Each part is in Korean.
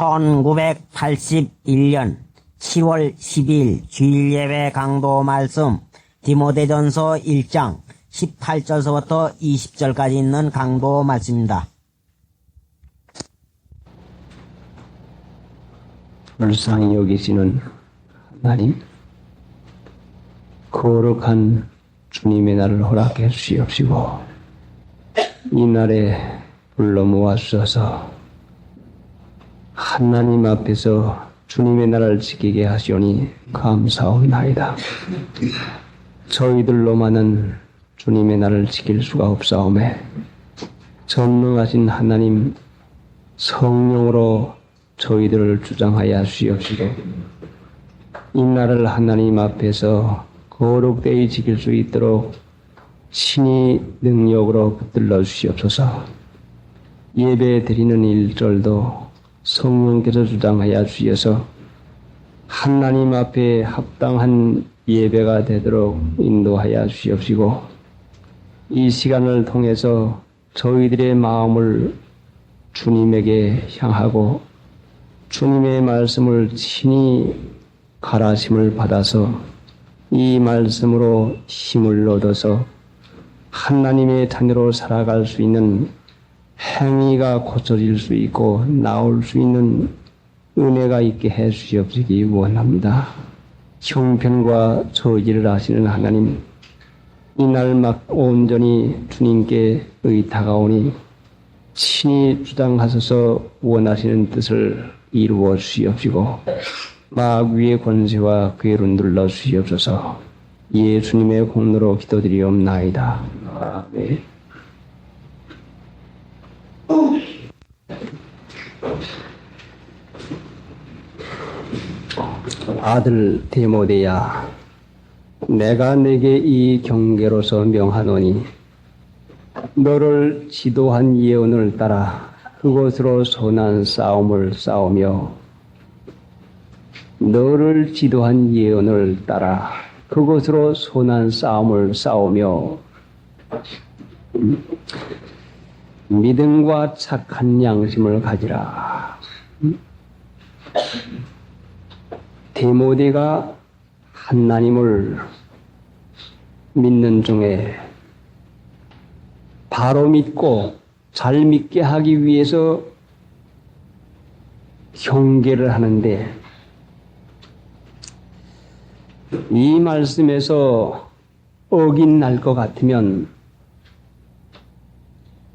1981년 10월 12일 주일예배 강도 말씀 디모데전서 1장 18절서부터 20절까지 있는 강도 말씀입니다. 불쌍히 여기시는 하나님, 거룩한 주님의 날을 허락해 주시옵시고 이 날에 불러 모아주셔서 하나님 앞에서 주님의 나라를 지키게 하시오니 감사옵나이다. 저희들로만은 주님의 나라를 지킬 수가 없사오매 전능하신 하나님 성령으로 저희들을 주장하여 주시옵시고 이 나라를 하나님 앞에서 거룩되이 지킬 수 있도록 신이 능력으로 붙들러 주시옵소서. 예배 드리는 1절도 성령께서 주장하여 주셔서 하나님 앞에 합당한 예배가 되도록 인도하여 주시옵시고 이 시간을 통해서 저희들의 마음을 주님에게 향하고 주님의 말씀을 친히 가르침을 받아서 이 말씀으로 힘을 얻어서 하나님의 자녀로 살아갈 수 있는 행위가 고쳐질 수 있고 나올 수 있는 은혜가 있게 해 주시옵시기 원합니다. 형편과 저지를 아시는 하나님, 이날 막 온전히 주님께 의탁하오니 친히 주장하셔서 원하시는 뜻을 이루어 주시옵시고 마귀의 권세와 괴를 눌러 주시옵소서. 예수님의 공로로 기도드리옵나이다. 아멘. 아들 디모데야, 내가 내게 이 경계로서 명하노니 너를 지도한 예언을 따라 그곳으로 선한 싸움을 싸우며 너를 지도한 예언을 따라 그곳으로 선한 싸움을 싸우며 믿음과 착한 양심을 가지라. 디모데가 하나님을 믿는 중에 바로 믿고 잘 믿게 하기 위해서 경계를 하는데 이 말씀에서 어긴날 것 같으면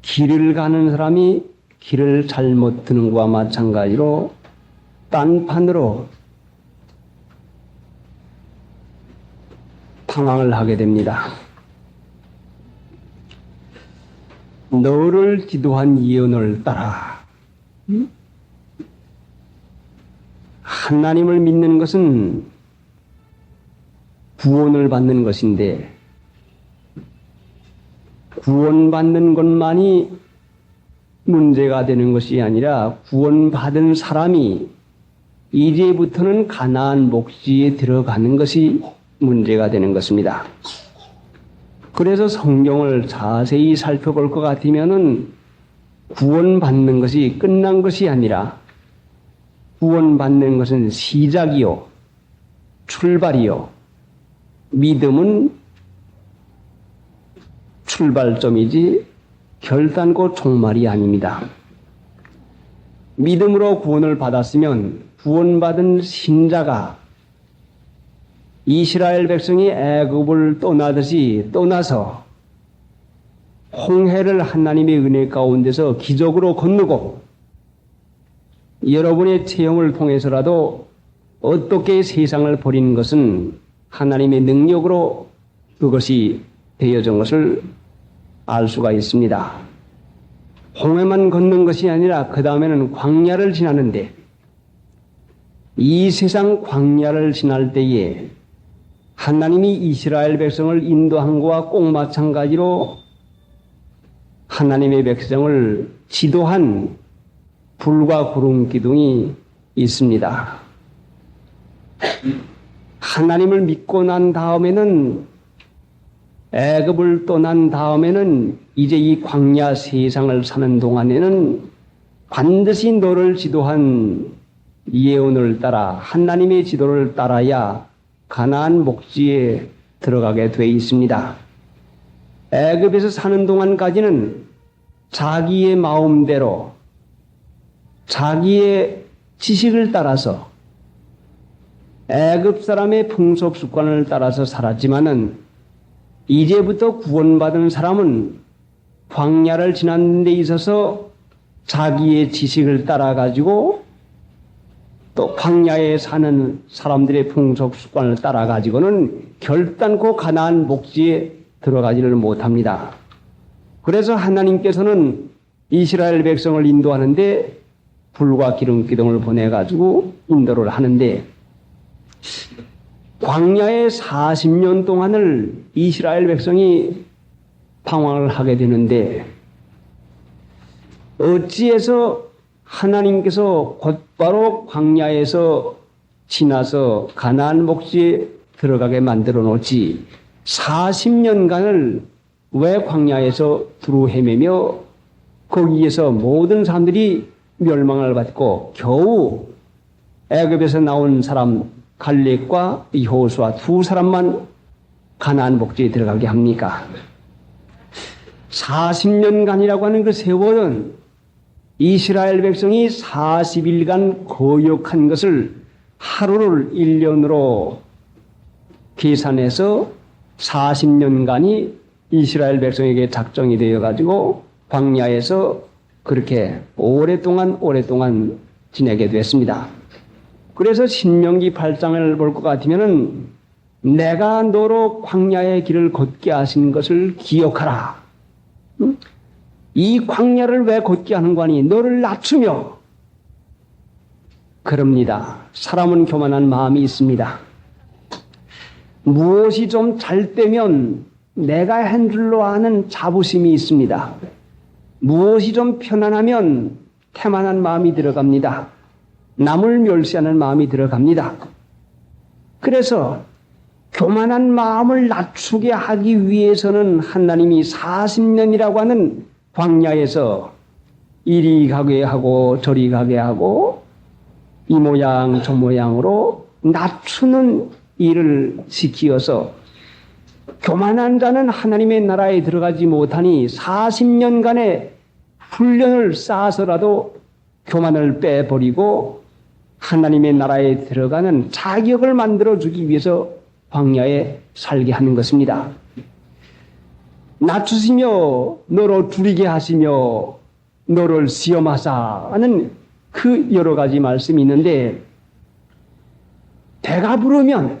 길을 가는 사람이 길을 잘못 드는 것과 마찬가지로 딴판으로 방황을 하게 됩니다. 너를 기도한 예언을 따라 하나님을 믿는 것은 구원을 받는 것인데 구원받는 것만이 문제가 되는 것이 아니라 구원받은 사람이 이제부터는 가나안 목지에 들어가는 것이 문제가 되는 것입니다. 그래서 성경을 자세히 살펴볼 것 같으면은 구원받는 것이 끝난 것이 아니라 구원받는 것은 시작이요, 출발이요, 믿음은 출발점이지 결단코 종말이 아닙니다. 믿음으로 구원을 받았으면 구원받은 신자가 이스라엘 백성이 애굽을 떠나듯이 떠나서 홍해를 하나님의 은혜 가운데서 기적으로 건너고 여러분의 체험을 통해서라도 어떻게 세상을 버리는 것은 하나님의 능력으로 그것이 되어진 것을 알 수가 있습니다. 홍해만 걷는 것이 아니라 그 다음에는 광야를 지나는데 이 세상 광야를 지날 때에 하나님이 이스라엘 백성을 인도한 것과 꼭 마찬가지로 하나님의 백성을 지도한 불과 구름 기둥이 있습니다. 하나님을 믿고 난 다음에는 애굽을 떠난 다음에는 이제 이 광야 세상을 사는 동안에는 반드시 너를 지도한 예언을 따라 하나님의 지도를 따라야 가나안 목지에 들어가게 돼 있습니다. 애굽에서 사는 동안까지는 자기의 마음대로 자기의 지식을 따라서 애굽 사람의 풍속 습관을 따라서 살았지만은 이제부터 구원받은 사람은 광야를 지나는 데 있어서 자기의 지식을 따라가지고 또 광야에 사는 사람들의 풍속 습관을 따라가지고는 결단코 가나안 목지에 들어가지를 못합니다. 그래서 하나님께서는 이스라엘 백성을 인도하는데 불과 기름 기둥을 보내가지고 인도를 하는데 광야의 40년 동안을 이스라엘 백성이 방황을 하게 되는데 어찌해서 하나님께서 곧바로 광야에서 지나서 가나안 목지에 들어가게 만들어 놓지 40년간을 왜 광야에서 두루 헤매며 거기에서 모든 사람들이 멸망을 받고 겨우 애굽에서 나온 사람 갈렙과 여호수아 두 사람만 가나안 목지에 들어가게 합니까? 40년간이라고 하는 그 세월은 이스라엘 백성이 40일간 거역한 것을 하루를 1년으로 계산해서 40년간이 이스라엘 백성에게 작정이 되어가지고 광야에서 그렇게 오랫동안 지내게 됐습니다. 그래서 신명기 8장을 볼 것 같으면은 내가 너로 광야의 길을 걷게 하신 것을 기억하라. 이 광야를 왜 걷게 하는 거니? 너를 낮추며. 그럽니다. 사람은 교만한 마음이 있습니다. 무엇이 좀 잘 되면 내가 한 줄로 아는 자부심이 있습니다. 무엇이 좀 편안하면 태만한 마음이 들어갑니다. 남을 멸시하는 마음이 들어갑니다. 그래서 교만한 마음을 낮추게 하기 위해서는 하나님이 40년이라고 하는 광야에서 이리 가게 하고 저리 가게 하고 이 모양 저 모양으로 낮추는 일을 시키어서 교만한 자는 하나님의 나라에 들어가지 못하니 40년간의 훈련을 쌓아서라도 교만을 빼버리고 하나님의 나라에 들어가는 자격을 만들어주기 위해서 광야에 살게 하는 것입니다. 낮추시며 너로 줄이게 하시며 너를 시험하사 하는 그 여러 가지 말씀이 있는데 배가 부르면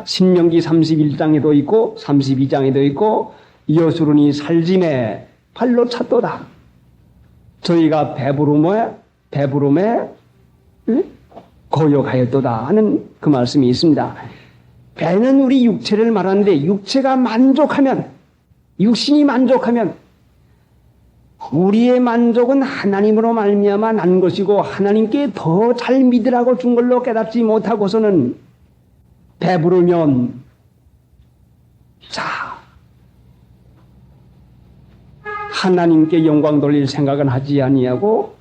신명기 31장에도 있고 32장에도 있고 여수론이 살짐에 발로 찼도다. 저희가 배부름에 거역하였도다 하는 그 말씀이 있습니다. 배는 우리 육체를 말하는데 육체가 만족하면 육신이 만족하면 우리의 만족은 하나님으로 말미암아 난 것이고 하나님께 더 잘 믿으라고 준 걸로 깨닫지 못하고서는 배부르면 하나님께 영광 돌릴 생각은 하지 아니하고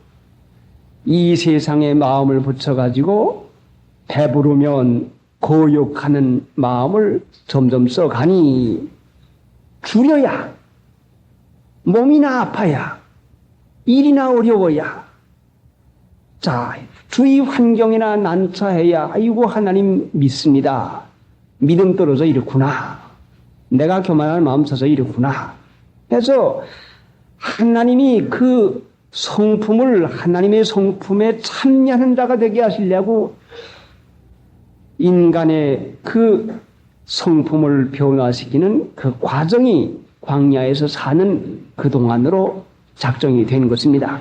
이 세상에 마음을 붙여가지고 배부르면 거역하는 마음을 점점 써가니 줄여야 몸이나 아파야 일이나 어려워야 주위 환경이나 난처해야 아이고 하나님 믿습니다. 믿음 떨어져 이렇구나. 내가 교만한 마음 써서 이렇구나. 해서 하나님이 그 성품을 하나님의 성품에 참여하는 자가 되게 하시려고 인간의 그 성품을 변화시키는 그 과정이 광야에서 사는 그동안으로 작정이 된 것입니다.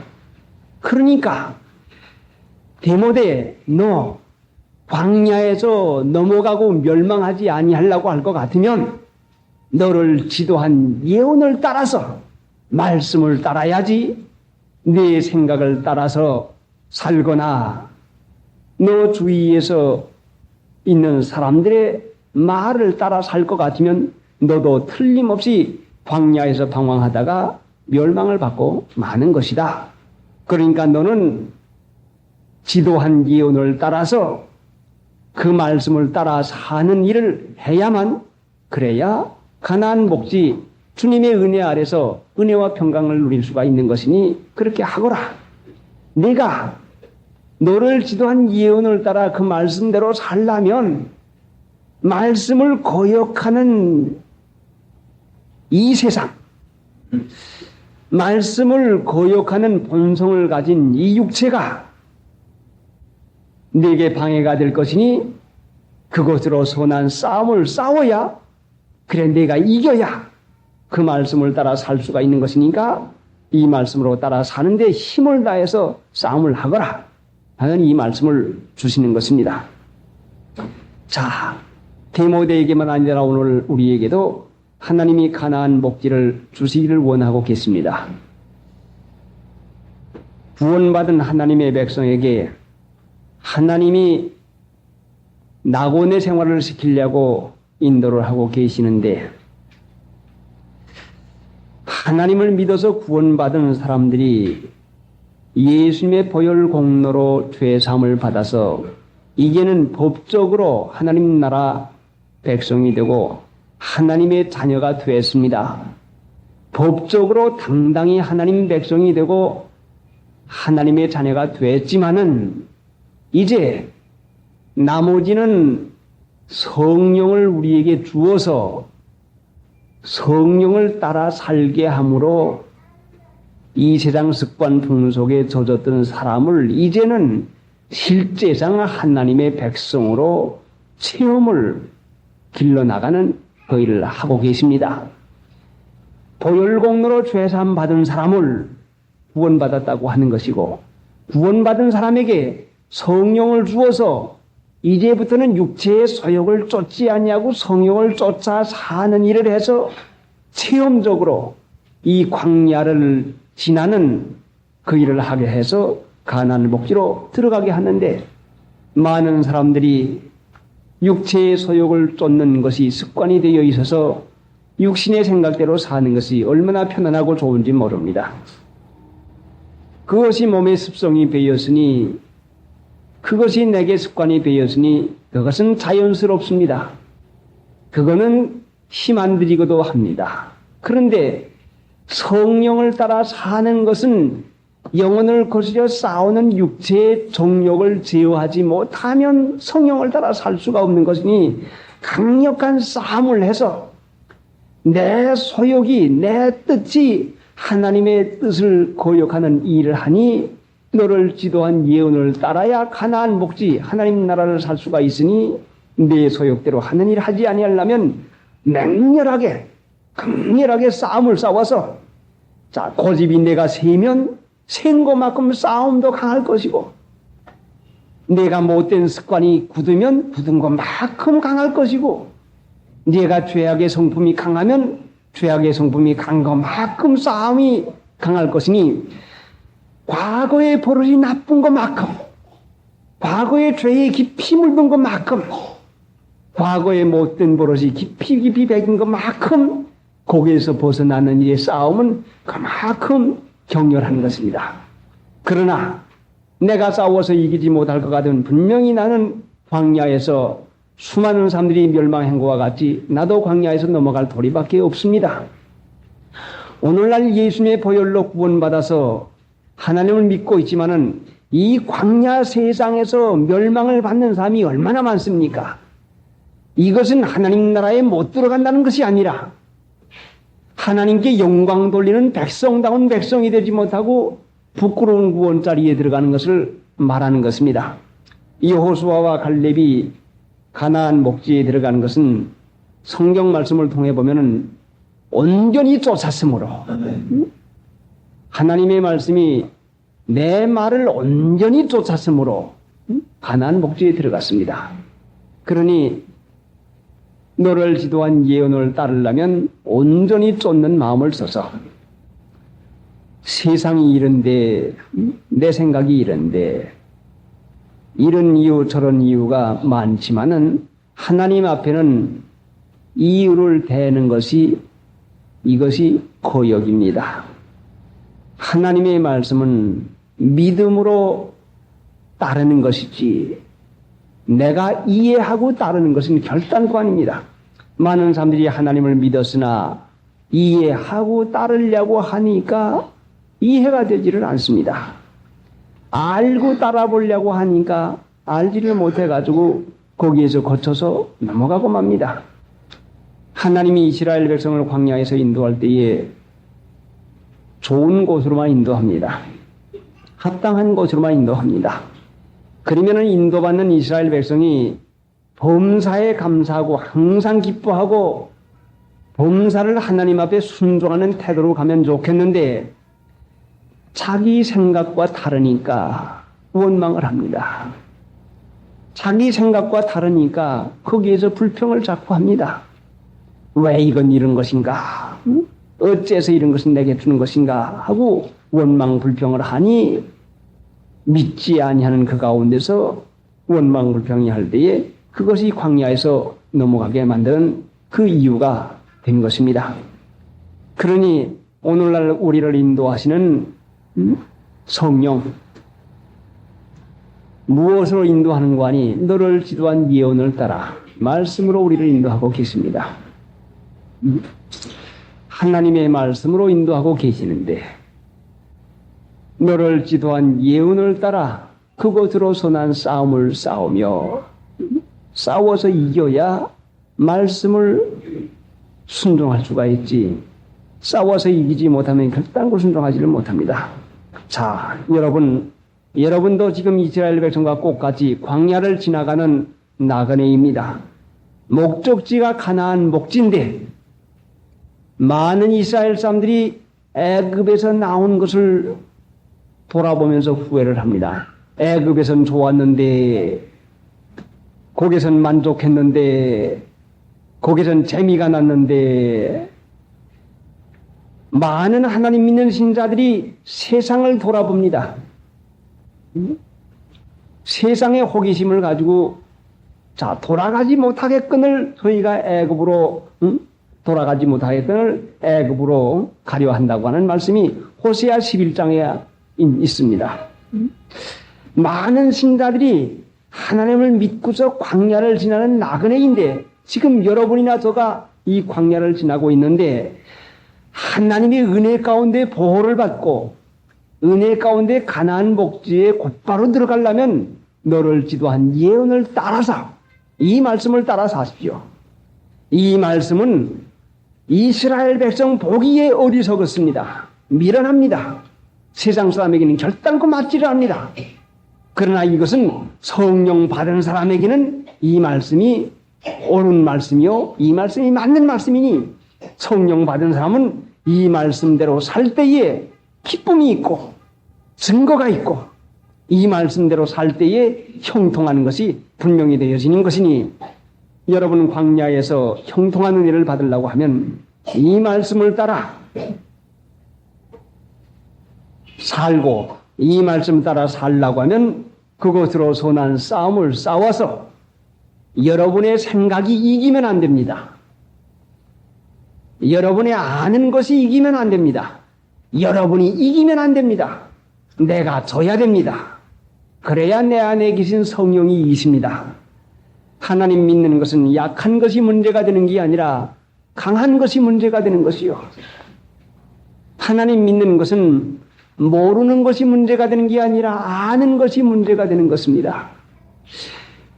그러니까 디모데 너 광야에서 넘어가고 멸망하지 아니하려고 할 것 같으면 너를 지도한 예언을 따라서 말씀을 따라야지 네 생각을 따라서 살거나 너 주위에서 있는 사람들의 말을 따라 살 것 같으면 너도 틀림없이 광야에서 방황하다가 멸망을 받고 마는 것이다. 그러니까 너는 지도한 예언을 따라서 그 말씀을 따라 사는 일을 해야만, 그래야 가나안 복지, 주님의 은혜 아래서 은혜와 평강을 누릴 수가 있는 것이니 그렇게 하거라. 네가 너를 지도한 예언을 따라 그 말씀대로 살려면 말씀을 거역하는 이 세상, 말씀을 거역하는 본성을 가진 이 육체가 네게 방해가 될 것이니 그것으로 선한 싸움을 싸워야, 그래 내가 이겨야 그 말씀을 따라 살 수가 있는 것이니까 이 말씀으로 따라 사는데 힘을 다해서 싸움을 하거라 하는 이 말씀을 주시는 것입니다. 자, 디모데에게만 아니라 오늘 우리에게도 하나님이 가나안 복지를 주시기를 원하고 계십니다. 구원받은 하나님의 백성에게 하나님이 낙원의 생활을 시키려고 인도를 하고 계시는데, 하나님을 믿어서 구원받은 사람들이 예수님의 보혈 공로로 죄사함을 받아서 이제는 법적으로 하나님 나라 백성이 되고 하나님의 자녀가 되었습니다. 법적으로 당당히 하나님 백성이 되고 하나님의 자녀가 되었지만은 이제 나머지는 성령을 우리에게 주어서 성령을 따라 살게 함으로 이 세상 습관 풍속에 젖었던 사람을 이제는 실제상 하나님의 백성으로 체험을 길러나가는 그 일을 하고 계십니다. 보혈공로로 죄사함 받은 사람을 구원받았다고 하는 것이고, 구원받은 사람에게 성령을 주어서 이제부터는 육체의 소욕을 쫓지 아니하고 성령을 쫓아 사는 일을 해서 체험적으로 이 광야를 지나는 그 일을 하게 해서 가나안 복지로 들어가게 하는데, 많은 사람들이 육체의 소욕을 쫓는 것이 습관이 되어 있어서 육신의 생각대로 사는 것이 얼마나 편안하고 좋은지 모릅니다. 그것이 몸의 습성이 되었으니, 그것이 내게 습관이 되었으니 그것은 자연스럽습니다. 그거는 힘 안 들이고도 합니다. 그런데 성령을 따라 사는 것은 영혼을 거스려 싸우는 육체의 정욕을 제어하지 못하면 성령을 따라 살 수가 없는 것이니, 강력한 싸움을 해서 내 소욕이, 내 뜻이 하나님의 뜻을 거역하는 일을 하니 너를 지도한 예언을 따라야 가나안 복지, 하나님 나라를 살 수가 있으니 내 소욕대로 하는 일을 하지 아니하려면 맹렬하게, 강렬하게 싸움을 싸워서, 자, 고집이 내가 세면 센 것만큼 싸움도 강할 것이고, 내가 못된 습관이 굳으면 굳은 것만큼 강할 것이고, 내가 죄악의 성품이 강하면 죄악의 성품이 강한 것만큼 싸움이 강할 것이니, 과거의 버릇이 나쁜 것만큼, 과거의 죄에 깊이 물든 것만큼, 과거의 못된 버릇이 깊이 배긴 것만큼 거기에서 벗어나는 일의 싸움은 그만큼 격렬한 것입니다. 그러나 내가 싸워서 이기지 못할 것 같으면 분명히 나는 광야에서 수많은 사람들이 멸망한 것과 같이 나도 광야에서 넘어갈 도리밖에 없습니다. 오늘날 예수님의 보혈로 구원받아서 하나님을 믿고 있지만은 이 광야 세상에서 멸망을 받는 사람이 얼마나 많습니까? 이것은 하나님 나라에 못 들어간다는 것이 아니라 하나님께 영광 돌리는 백성다운 백성이 되지 못하고 부끄러운 구원 자리에 들어가는 것을 말하는 것입니다. 여호수아와 갈렙이 가나안 목지에 들어가는 것은 성경 말씀을 통해 보면은 온전히 쫓았으므로, 하나님의 말씀이 내 말을 온전히 쫓았으므로 가나안 목지에 들어갔습니다. 그러니 너를 지도한 예언을 따르려면 온전히 쫓는 마음을 써서, 세상이 이런데, 내 생각이 이런데, 이런 이유 저런 이유가 많지만은 하나님 앞에는 이유를 대는 것이, 이것이 거역입니다. 하나님의 말씀은 믿음으로 따르는 것이지 내가 이해하고 따르는 것은 결단코 아닙니다. 많은 사람들이 하나님을 믿었으나 이해하고 따르려고 하니까 이해가 되지를 않습니다. 알고 따라보려고 하니까 알지를 못해가지고 거기에서 거쳐서 넘어가고 맙니다. 하나님이 이스라엘 백성을 광야에서 인도할 때에 좋은 곳으로만 인도합니다. 합당한 곳으로만 인도합니다. 그러면 인도받는 이스라엘 백성이 범사에 감사하고 항상 기뻐하고 범사를 하나님 앞에 순종하는 태도로 가면 좋겠는데 자기 생각과 다르니까 원망을 합니다. 자기 생각과 다르니까 거기에서 불평을 자꾸 합니다. 왜 이건 이런 것인가? 어째서 이런 것은 내게 주는 것인가? 하고 원망 불평을 하니 믿지 아니하는 그 가운데서 원망 불평이 할 때에 그것이 광야에서 넘어가게 만드는 그 이유가 된 것입니다. 그러니 오늘날 우리를 인도하시는 성령 무엇으로 인도하는 거 아니 너를 지도한 예언을 따라 말씀으로 우리를 인도하고 계십니다. 하나님의 말씀으로 인도하고 계시는데 너를 지도한 예언을 따라 그곳으로 선한 싸움을 싸우며 싸워서 이겨야 말씀을 순종할 수가 있지. 싸워서 이기지 못하면 결단코 순종하지를 못합니다. 자, 여러분도 지금 이스라엘 백성과 똑같이 광야를 지나가는 나그네입니다. 목적지가 가나안 목지인데 많은 이스라엘 사람들이 애굽에서 나온 것을 돌아보면서 후회를 합니다. 애굽에선 좋았는데 거기선 만족했는데 거기선 재미가 났는데 많은 하나님 믿는 신자들이 세상을 돌아봅니다. 세상의 호기심을 가지고 자 돌아가지 못하겠거늘 저희가 애굽으로 돌아가지 못하겠거늘 애굽으로 가려 한다고 하는 말씀이 호세아 11장에 있습니다. 많은 신자들이 하나님을 믿고서 광야를 지나는 나그네인데 지금 여러분이나 저가 이 광야를 지나고 있는데 하나님의 은혜 가운데 보호를 받고 은혜 가운데 가나안 목지에 곧바로 들어가려면 너를 지도한 예언을 따라서 이 말씀을 따라서 하십시오. 이 말씀은 이스라엘 백성 보기에 어리석었습니다. 미련합니다. 세상 사람에게는 결단코 맞지를 않습니다. 그러나 이것은 성령 받은 사람에게는 이 말씀이 옳은 말씀이요 이 말씀이 맞는 말씀이니 성령 받은 사람은 이 말씀대로 살 때에 기쁨이 있고 증거가 있고 이 말씀대로 살 때에 형통하는 것이 분명히 되어지는 것이니 여러분 광야에서 형통한 은혜를 받으려고 하면 이 말씀을 따라 살고 이 말씀 따라 살라고 하면 그것으로 선한 싸움을 싸워서 여러분의 생각이 이기면 안 됩니다. 여러분의 아는 것이 이기면 안 됩니다. 여러분이 이기면 안 됩니다. 내가 져야 됩니다. 그래야 내 안에 계신 성령이 이기십니다. 하나님 믿는 것은 약한 것이 문제가 되는 게 아니라 강한 것이 문제가 되는 것이요. 하나님 믿는 것은 모르는 것이 문제가 되는 게 아니라 아는 것이 문제가 되는 것입니다.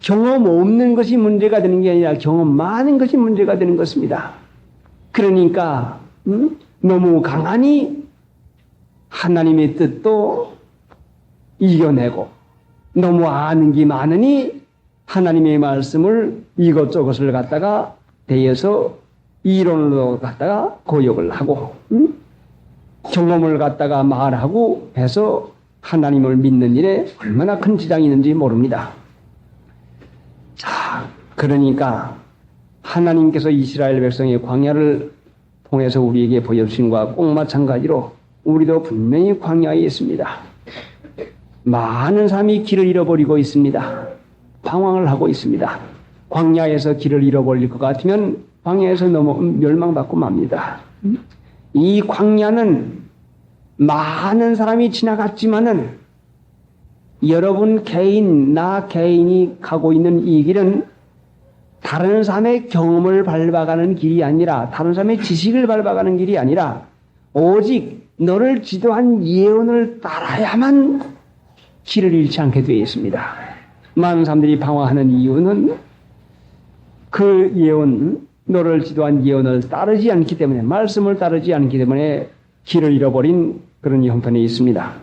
경험 없는 것이 문제가 되는 게 아니라 경험 많은 것이 문제가 되는 것입니다. 그러니까 너무 강하니 하나님의 뜻도 이겨내고 너무 아는 게 많으니 하나님의 말씀을 이것저것을 갖다가 대해서 이론으로 갖다가 고역을 하고 경험을 갖다가 말하고 해서 하나님을 믿는 일에 얼마나 큰 지장이 있는지 모릅니다. 자, 그러니까 하나님께서 이스라엘 백성의 광야를 통해서 우리에게 보여주신 것과 꼭 마찬가지로 우리도 분명히 광야에 있습니다. 많은 사람이 길을 잃어버리고 있습니다. 방황을 하고 있습니다. 광야에서 길을 잃어버릴 것 같으면 광야에서 멸망받고 맙니다. 이 광야는 많은 사람이 지나갔지만은 여러분 개인, 나 개인이 가고 있는 이 길은 다른 사람의 경험을 밟아가는 길이 아니라, 다른 사람의 지식을 밟아가는 길이 아니라, 오직 너를 지도한 예언을 따라야만 길을 잃지 않게 되어 있습니다. 많은 사람들이 방황하는 이유는 그 예언, 너를 지도한 예언을 따르지 않기 때문에, 말씀을 따르지 않기 때문에 길을 잃어버린 그런 형편에 있습니다.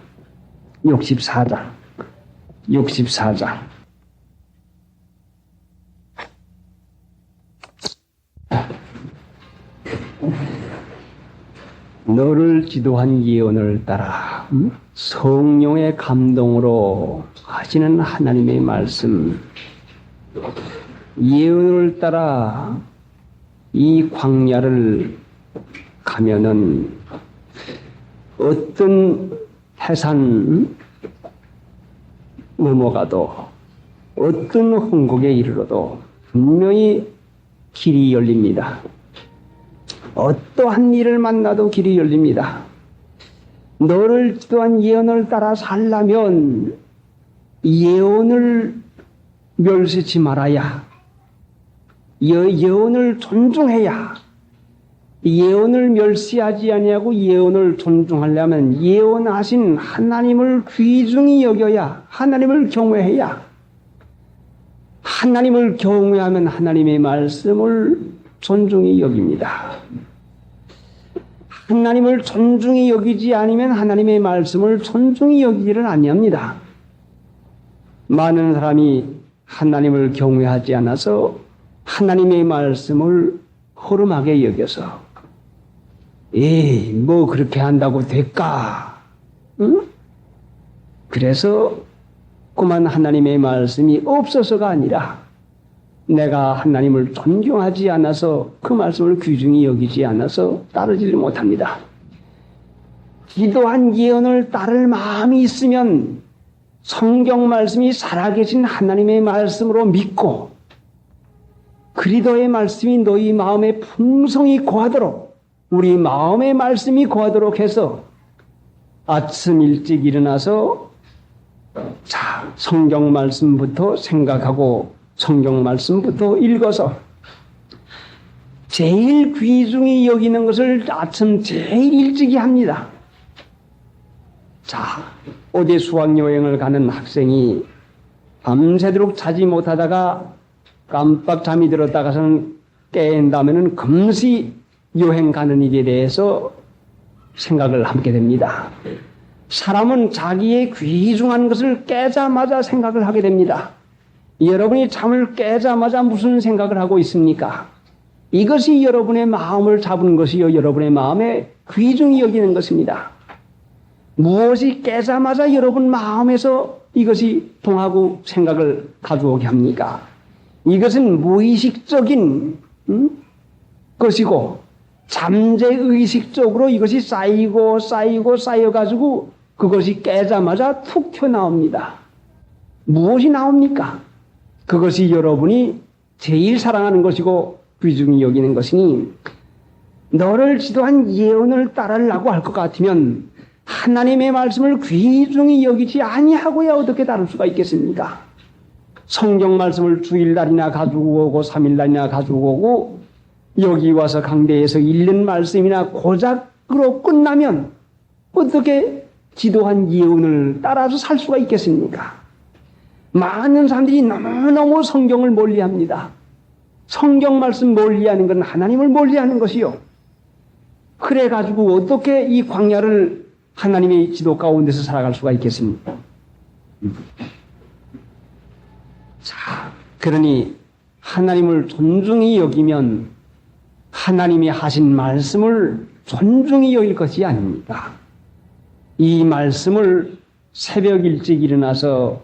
64장. 너를 지도한 예언을 따라 성령의 감동으로 하시는 하나님의 말씀, 예언을 따라 이 광야를 가면은 어떤 해산 넘어가도, 어떤 홍곡에 이르러도 분명히 길이 열립니다. 어떠한 일을 만나도 길이 열립니다. 너를 지도한 예언을 따라 살려면 예언을 멸시치 말아야, 예언을 존중해야, 예언을 멸시하지 아니하고 예언을 존중하려면 예언하신 하나님을 귀중히 여겨야, 하나님을 경외해야, 하나님을 경외하면 하나님의 말씀을 존중히 여깁니다. 하나님을 존중히 여기지 않으면 하나님의 말씀을 존중히 여기지를 아니합니다. 많은 사람이 하나님을 경외하지 않아서 하나님의 말씀을 허름하게 여겨서, 뭐 그렇게 한다고 될까? 응? 그래서 그만 하나님의 말씀이 없어서가 아니라 내가 하나님을 존경하지 않아서, 그 말씀을 귀중히 여기지 않아서 따르지를 못합니다. 기도한 예언을 따를 마음이 있으면 성경 말씀이 살아계신 하나님의 말씀으로 믿고, 그리스도의 말씀이 너희 마음에 풍성히 거하도록, 우리 마음의 말씀이 거하도록 해서 아침 일찍 일어나서 성경 말씀부터 생각하고 성경 말씀부터 읽어서 제일 귀중히 여기는 것을 아침 제일 일찍이 합니다. 어디 수학여행을 가는 학생이 밤새도록 자지 못하다가 깜빡 잠이 들었다가서는 깬다면은 금시 여행 가는 일에 대해서 생각을 하게 됩니다. 사람은 자기의 귀중한 것을 깨자마자 생각을 하게 됩니다. 여러분이 잠을 깨자마자 무슨 생각을 하고 있습니까? 이것이 여러분의 마음을 잡은 것이요, 여러분의 마음에 귀중히 여기는 것입니다. 무엇이 깨자마자 여러분 마음에서 이것이 동하고 생각을 가져오게 합니까? 이것은 무의식적인 것이고, 잠재의식적으로 이것이 쌓여가지고 그것이 깨자마자 툭 튀어나옵니다. 무엇이 나옵니까? 그것이 여러분이 제일 사랑하는 것이고 귀중히 여기는 것이니, 너를 지도한 예언을 따르려고 할 것 같으면 하나님의 말씀을 귀중히 여기지 아니하고야 어떻게 다룰 수가 있겠습니까? 성경 말씀을 주일날이나 가지고 오고 3일날이나 가지고 오고 여기 와서 강대에서 읽는 말씀이나 고작으로 끝나면 어떻게 지도한 예언을 따라서 살 수가 있겠습니까? 많은 사람들이 너무너무 성경을 멀리합니다. 성경 말씀 멀리하는 건 하나님을 멀리하는 것이요. 그래가지고 어떻게 이 광야를 하나님의 지도 가운데서 살아갈 수가 있겠습니까? 그러니 하나님을 존중히 여기면 하나님이 하신 말씀을 존중히 여길 것이 아닙니다. 이 말씀을 새벽 일찍 일어나서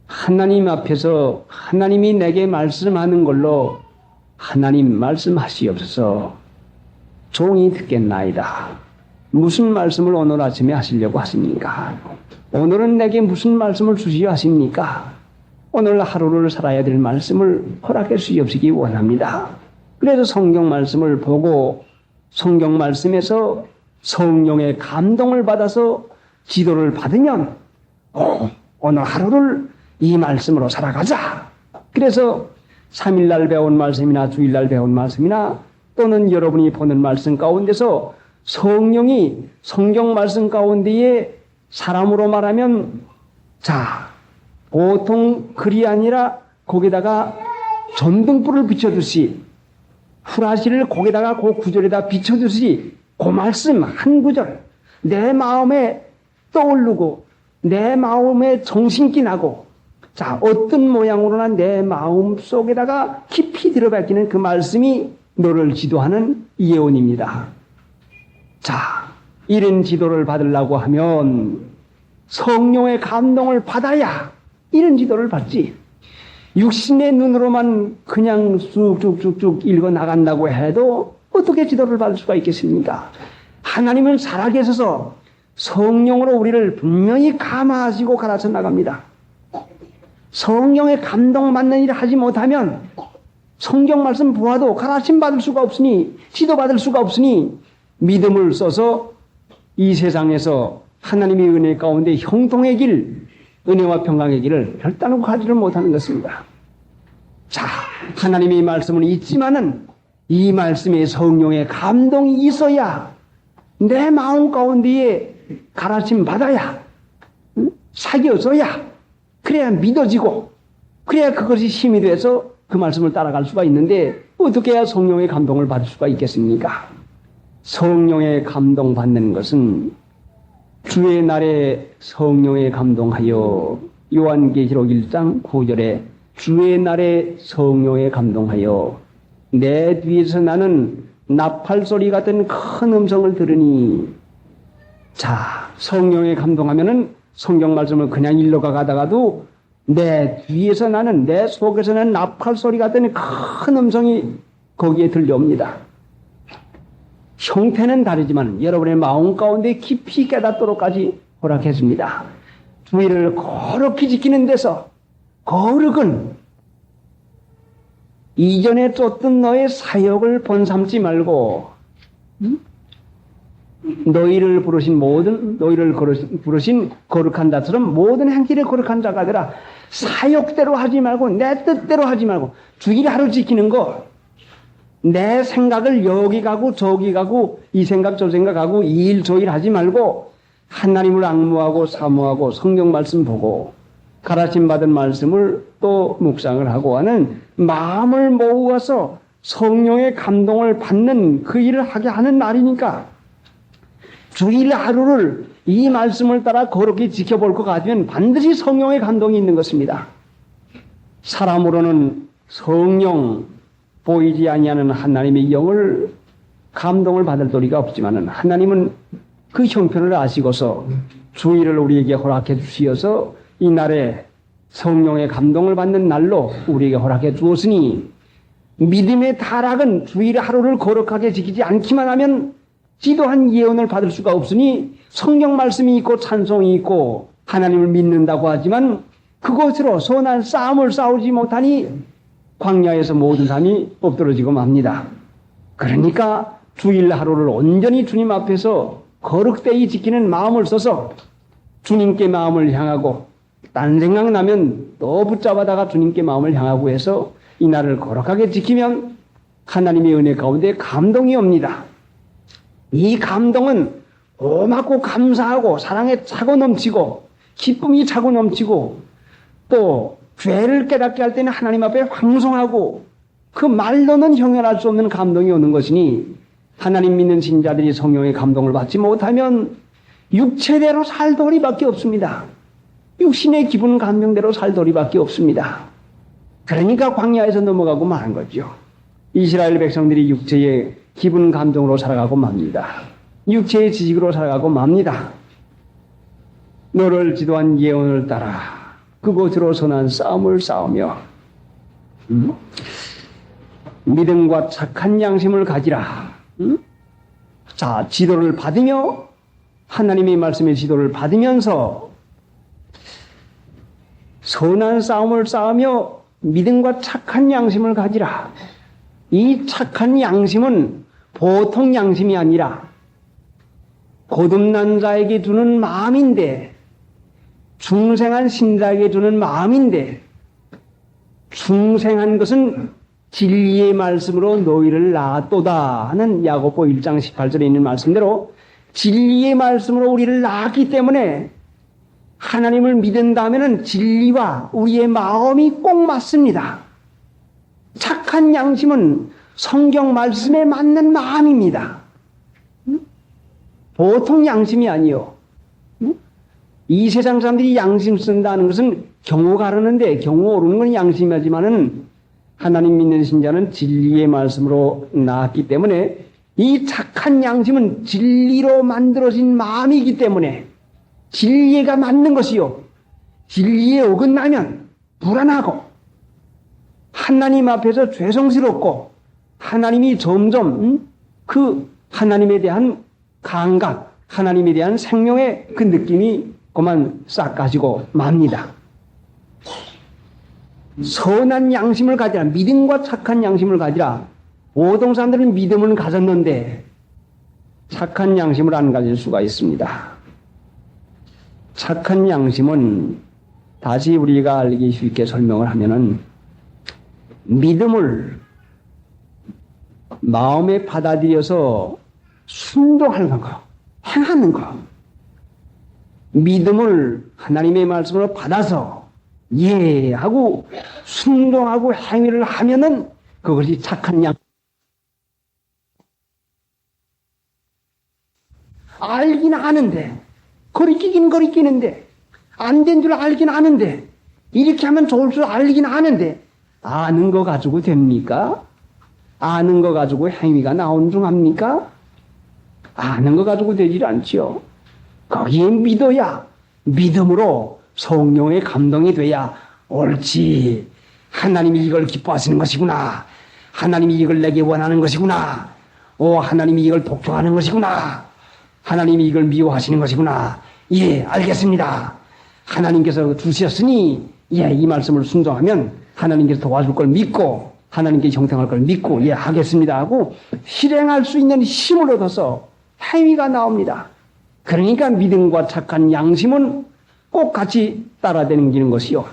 하나님 앞에서 하나님이 내게 말씀하는 걸로, 하나님 말씀하시옵소서, 종이 듣겠나이다. 무슨 말씀을 오늘 아침에 하시려고 하십니까? 오늘은 내게 무슨 말씀을 주시려 하십니까? 오늘 하루를 살아야 될 말씀을 허락해 주시옵시기 원합니다. 그래서 성경 말씀을 보고 성경 말씀에서 성령의 감동을 받아서 지도를 받으면 오늘 하루를 이 말씀으로 살아가자. 그래서 3일날 배운 말씀이나 주일날 배운 말씀이나 또는 여러분이 보는 말씀 가운데서 성령이 성경 말씀 가운데에 사람으로 말하면 자, 보통 글이 아니라 거기다가 전등불을 비춰듯이 후라시를 거기다가 그 구절에다 비춰듯이 그 말씀 한 구절 내 마음에 떠오르고 내 마음에 정신기 나고 자 어떤 모양으로나 내 마음 속에다가 깊이 들어박히는 그 말씀이 너를 지도하는 예언입니다. 자 이런 지도를 받으려고 하면 성령의 감동을 받아야 이런 지도를 받지. 육신의 눈으로만 그냥 쭉쭉쭉쭉 읽어 나간다고 해도 어떻게 지도를 받을 수가 있겠습니까? 하나님은 살아계셔서 성령으로 우리를 분명히 감화하시고 가르쳐 나갑니다. 성령의 감동받는 일을 하지 못하면 성경 말씀 보아도 가르침 받을 수가 없으니 지도받을 수가 없으니 믿음을 써서 이 세상에서 하나님의 은혜 가운데 형통의 길, 은혜와 평강의 길을 결단하고 가지를 못하는 것입니다. 자, 하나님의 말씀은 있지만은 이 말씀에 성령의 감동이 있어야 내 마음 가운데에 가르침 받아야 사겨져야 그래야 믿어지고 그래야 그것이 힘이 돼서 그 말씀을 따라갈 수가 있는데 어떻게 해야 성령의 감동을 받을 수가 있겠습니까? 성령의 감동 받는 것은 주의 날에 성령에 감동하여 요한계시록 1장 9절에 주의 날에 성령에 감동하여 내 뒤에서 나는 나팔소리 같은 큰 음성을 들으니 자 성령에 감동하면은 성경 말씀을 그냥 일러가 가다가도 내 뒤에서 나는 내 속에서 나는 나팔소리 같은 큰 음성이 거기에 들려옵니다. 형태는 다르지만 여러분의 마음 가운데 깊이 깨닫도록까지 허락했습니다. 주의를 거룩히 지키는 데서 거룩은 이전에 쫓던 너의 사역을 본삼지 말고 너희를 부르신 거룩한 자처럼 모든 행실에 거룩한 자가 되라. 사역대로 하지 말고 내 뜻대로 하지 말고 주일 하루 지키는 거 내 생각을 여기 가고 저기 가고 이 생각 저 생각하고 이 일 저 일 하지 말고 하나님을 앙무하고 사모하고 성경 말씀 보고 가르침 받은 말씀을 또 묵상을 하고 하는 마음을 모아서 성령의 감동을 받는 그 일을 하게 하는 날이니까 주일 하루를 이 말씀을 따라 거룩히 지켜볼 것 같으면 반드시 성령의 감동이 있는 것입니다. 사람으로는 성령 보이지 아니하는 하나님의 영을 감동을 받을 도리가 없지만은 하나님은 그 형편을 아시고서 주일을 우리에게 허락해 주시어서 이 날에 성령의 감동을 받는 날로 우리에게 허락해 주었으니 믿음의 타락은 주일 하루를 거룩하게 지키지 않기만 하면 지도한 예언을 받을 수가 없으니 성경 말씀이 있고 찬송이 있고 하나님을 믿는다고 하지만 그것으로 선한 싸움을 싸우지 못하니 광야에서 모든 사람이 엎드러지고 맙니다. 그러니까 주일 하루를 온전히 주님 앞에서 거룩되이 지키는 마음을 써서 주님께 마음을 향하고 딴 생각 나면 또 붙잡아다가 주님께 마음을 향하고 해서 이 날을 거룩하게 지키면 하나님의 은혜 가운데 감동이 옵니다. 이 감동은 고맙고 감사하고 사랑에 차고 넘치고 기쁨이 차고 넘치고 또 죄를 깨닫게 할 때는 하나님 앞에 황송하고 그 말로는 형용할 수 없는 감동이 오는 것이니 하나님 믿는 신자들이 성령의 감동을 받지 못하면 육체대로 살 도리밖에 없습니다. 육신의 기분 감정대로 살 도리밖에 없습니다. 그러니까 광야에서 넘어가고 마는 거죠. 이스라엘 백성들이 육체의 기분 감정으로 살아가고 맙니다. 육체의 지식으로 살아가고 맙니다. 너를 지도한 예언을 따라 그곳으로 선한 싸움을 싸우며 믿음과 착한 양심을 가지라. 자, 지도를 받으며 하나님의 말씀의 지도를 받으면서 선한 싸움을 싸우며 믿음과 착한 양심을 가지라. 이 착한 양심은 보통 양심이 아니라 거듭난 자에게 주는 마음인데 중생한 신자에게 주는 마음인데 중생한 것은 진리의 말씀으로 너희를 낳았도다 하는 야고보 1장 18절에 있는 말씀대로 진리의 말씀으로 우리를 낳았기 때문에 하나님을 믿은 다음에는 진리와 우리의 마음이 꼭 맞습니다. 착한 양심은 성경 말씀에 맞는 마음입니다. 보통 양심이 아니요. 이 세상 사람들이 양심 쓴다는 것은 경우 가르는데 경우 오르는 건 양심이지만은 하나님 믿는 신자는 진리의 말씀으로 나왔기 때문에 이 착한 양심은 진리로 만들어진 마음이기 때문에 진리가 맞는 것이요. 진리에 어긋나면 불안하고 하나님 앞에서 죄송스럽고 하나님이 점점 그 하나님에 대한 감각, 하나님에 대한 생명의 그 느낌이 그만 싹 가지고 맙니다. 선한 양심을 가지라. 믿음과 착한 양심을 가지라. 보통 사람들은 믿음을 가졌는데 착한 양심을 안 가질 수가 있습니다. 착한 양심은 다시 우리가 알기 쉽게 설명을 하면은 믿음을 마음에 받아들여서 순종하는 거, 행하는 거. 믿음을 하나님의 말씀으로 받아서 예 하고 순종하고 행위를 하면은 그것이 착한 양. 알긴 아는데 거리끼긴 거리끼는데 안 된 줄 알긴 아는데 이렇게 하면 좋을 줄 알긴 아는데 아는 거 가지고 됩니까? 아는 거 가지고 행위가 나온 중 합니까? 아는 거 가지고 되질 않지요. 거기에 믿어야 믿음으로 성령의 감동이 돼야 옳지. 하나님이 이걸 기뻐하시는 것이구나. 하나님이 이걸 내게 원하는 것이구나. 하나님이 이걸 독촉하는 것이구나. 하나님이 이걸 미워하시는 것이구나. 예, 알겠습니다. 하나님께서 주셨으니 예, 이 말씀을 순종하면 하나님께서 도와줄 걸 믿고 하나님께 형통할 걸 믿고 예, 하겠습니다 하고 실행할 수 있는 힘을 얻어서 행위가 나옵니다. 그러니까 믿음과 착한 양심은 꼭 같이 따라다니는 것이요.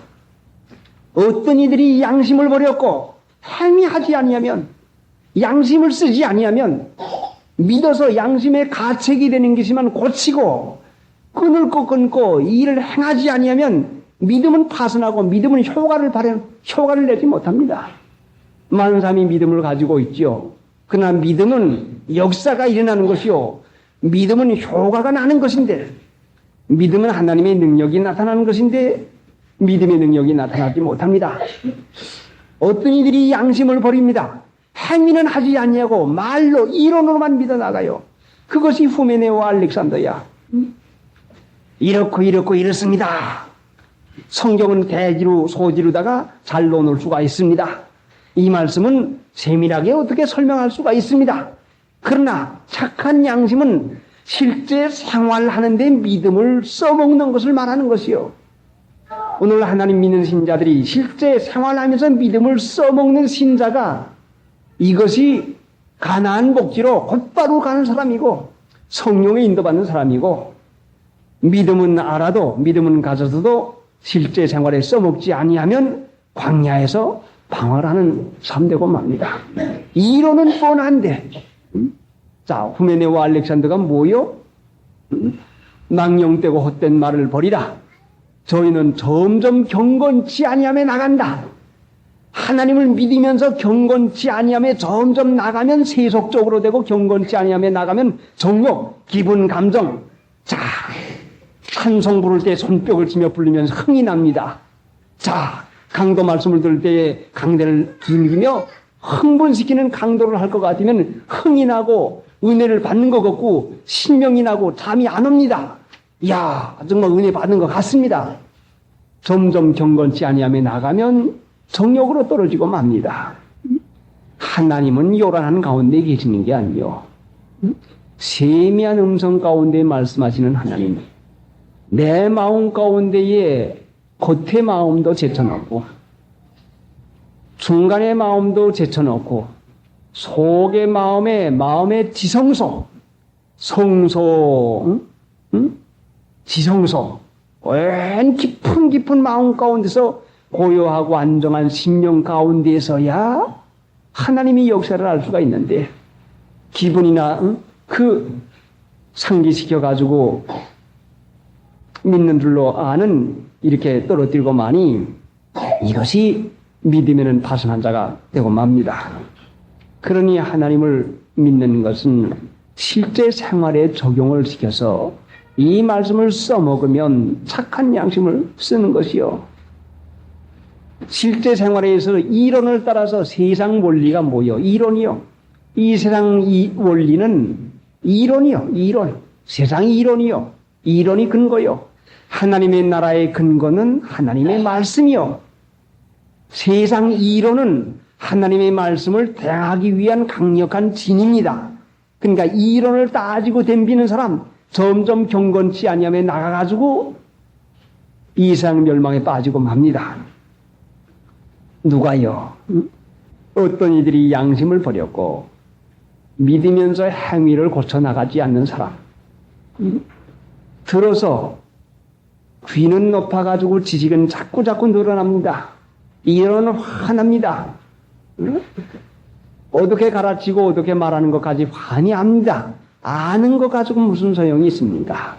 어떤 이들이 양심을 버렸고 행위하지 아니하면 양심을 쓰지 아니하면 믿어서 양심의 가책이 되는 것이만 고치고 끊을 거 끊고 일을 행하지 아니하면 믿음은 파손하고 믿음은 효과를 내지 못합니다. 많은 사람이 믿음을 가지고 있죠. 그러나 믿음은 역사가 일어나는 것이요. 믿음은 효과가 나는 것인데 믿음은 하나님의 능력이 나타나는 것인데 믿음의 능력이 나타나지 못합니다. 어떤 이들이 양심을 버립니다. 행위는 하지 않냐고 말로 이론으로만 믿어 나가요. 그것이 후메네와 알렉산더야. 이렇고 이렇습니다. 성경은 대지로 소지로다가 잘 놓을 수가 있습니다. 이 말씀은 세밀하게 어떻게 설명할 수가 있습니다. 그러나 착한 양심은 실제 생활하는데 믿음을 써먹는 것을 말하는 것이요. 오늘 하나님 믿는 신자들이 실제 생활하면서 믿음을 써먹는 신자가 이것이 가나안 복지로 곧바로 가는 사람이고 성령에 인도받는 사람이고 믿음은 알아도 믿음은 가져서도 실제 생활에 써먹지 아니하면 광야에서 방황하는 삶 되고 맙니다. 이론은 뻔한데 자, 후메네와 알렉산더가 뭐요? 낭령되고 헛된 말을 버리라. 저희는 점점 경건치 아니함에 나간다. 하나님을 믿으면서 경건치 아니함에 점점 나가면 세속적으로 되고 경건치 아니함에 나가면 정욕, 기분, 감정. 자, 찬송 부를 때 손뼉을 치며 부르면서 흥이 납니다. 자, 강도 말씀을 들을 때에 강대를 즐기며 흥분시키는 강도를 할 것 같으면 흥이 나고 은혜를 받는 것 같고 신명이 나고 잠이 안 옵니다. 이야, 정말 은혜 받는 것 같습니다. 점점 경건치 아니함에 나가면 정욕으로 떨어지고 맙니다. 하나님은 요란한 가운데 계시는 게 아니요. 세미한 음성 가운데 말씀하시는 하나님. 내 마음 가운데에 겉의 마음도 제쳐놓고 중간의 마음도 제쳐놓고 속의 마음의 지성소, 성소, 지성소, 오랜 깊은 마음 가운데서 고요하고 안정한 심령 가운데서야 하나님의 역사를 알 수가 있는데, 기분이나 그 상기시켜가지고 믿는 줄로 아는 이렇게 떨어뜨리고만이 이것이 믿으면은 파선한 자가 되고 맙니다. 그러니 하나님을 믿는 것은 실제 생활에 적용을 시켜서 이 말씀을 써먹으면 착한 양심을 쓰는 것이요. 실제 생활에서 이론을 따라서 세상 원리가 뭐요? 이론이요. 이 세상 이 원리는 이론이요. 이론. 세상 이론이요. 이론이 근거요. 하나님의 나라의 근거는 하나님의 말씀이요. 세상 이론은 하나님의 말씀을 대항하기 위한 강력한 진입니다. 그러니까 이론을 따지고 덤비는 사람 점점 경건치 아니함에 나가가지고 이 세상 멸망에 빠지고 맙니다. 누가요? 어떤 이들이 양심을 버렸고 믿으면서 행위를 고쳐나가지 않는 사람. 들어서 귀는 높아가지고 지식은 자꾸 늘어납니다. 이론은 화납니다. 어떻게 가르치고 어떻게 말하는 것까지 환희합니다. 아는 것 가지고 무슨 소용이 있습니까?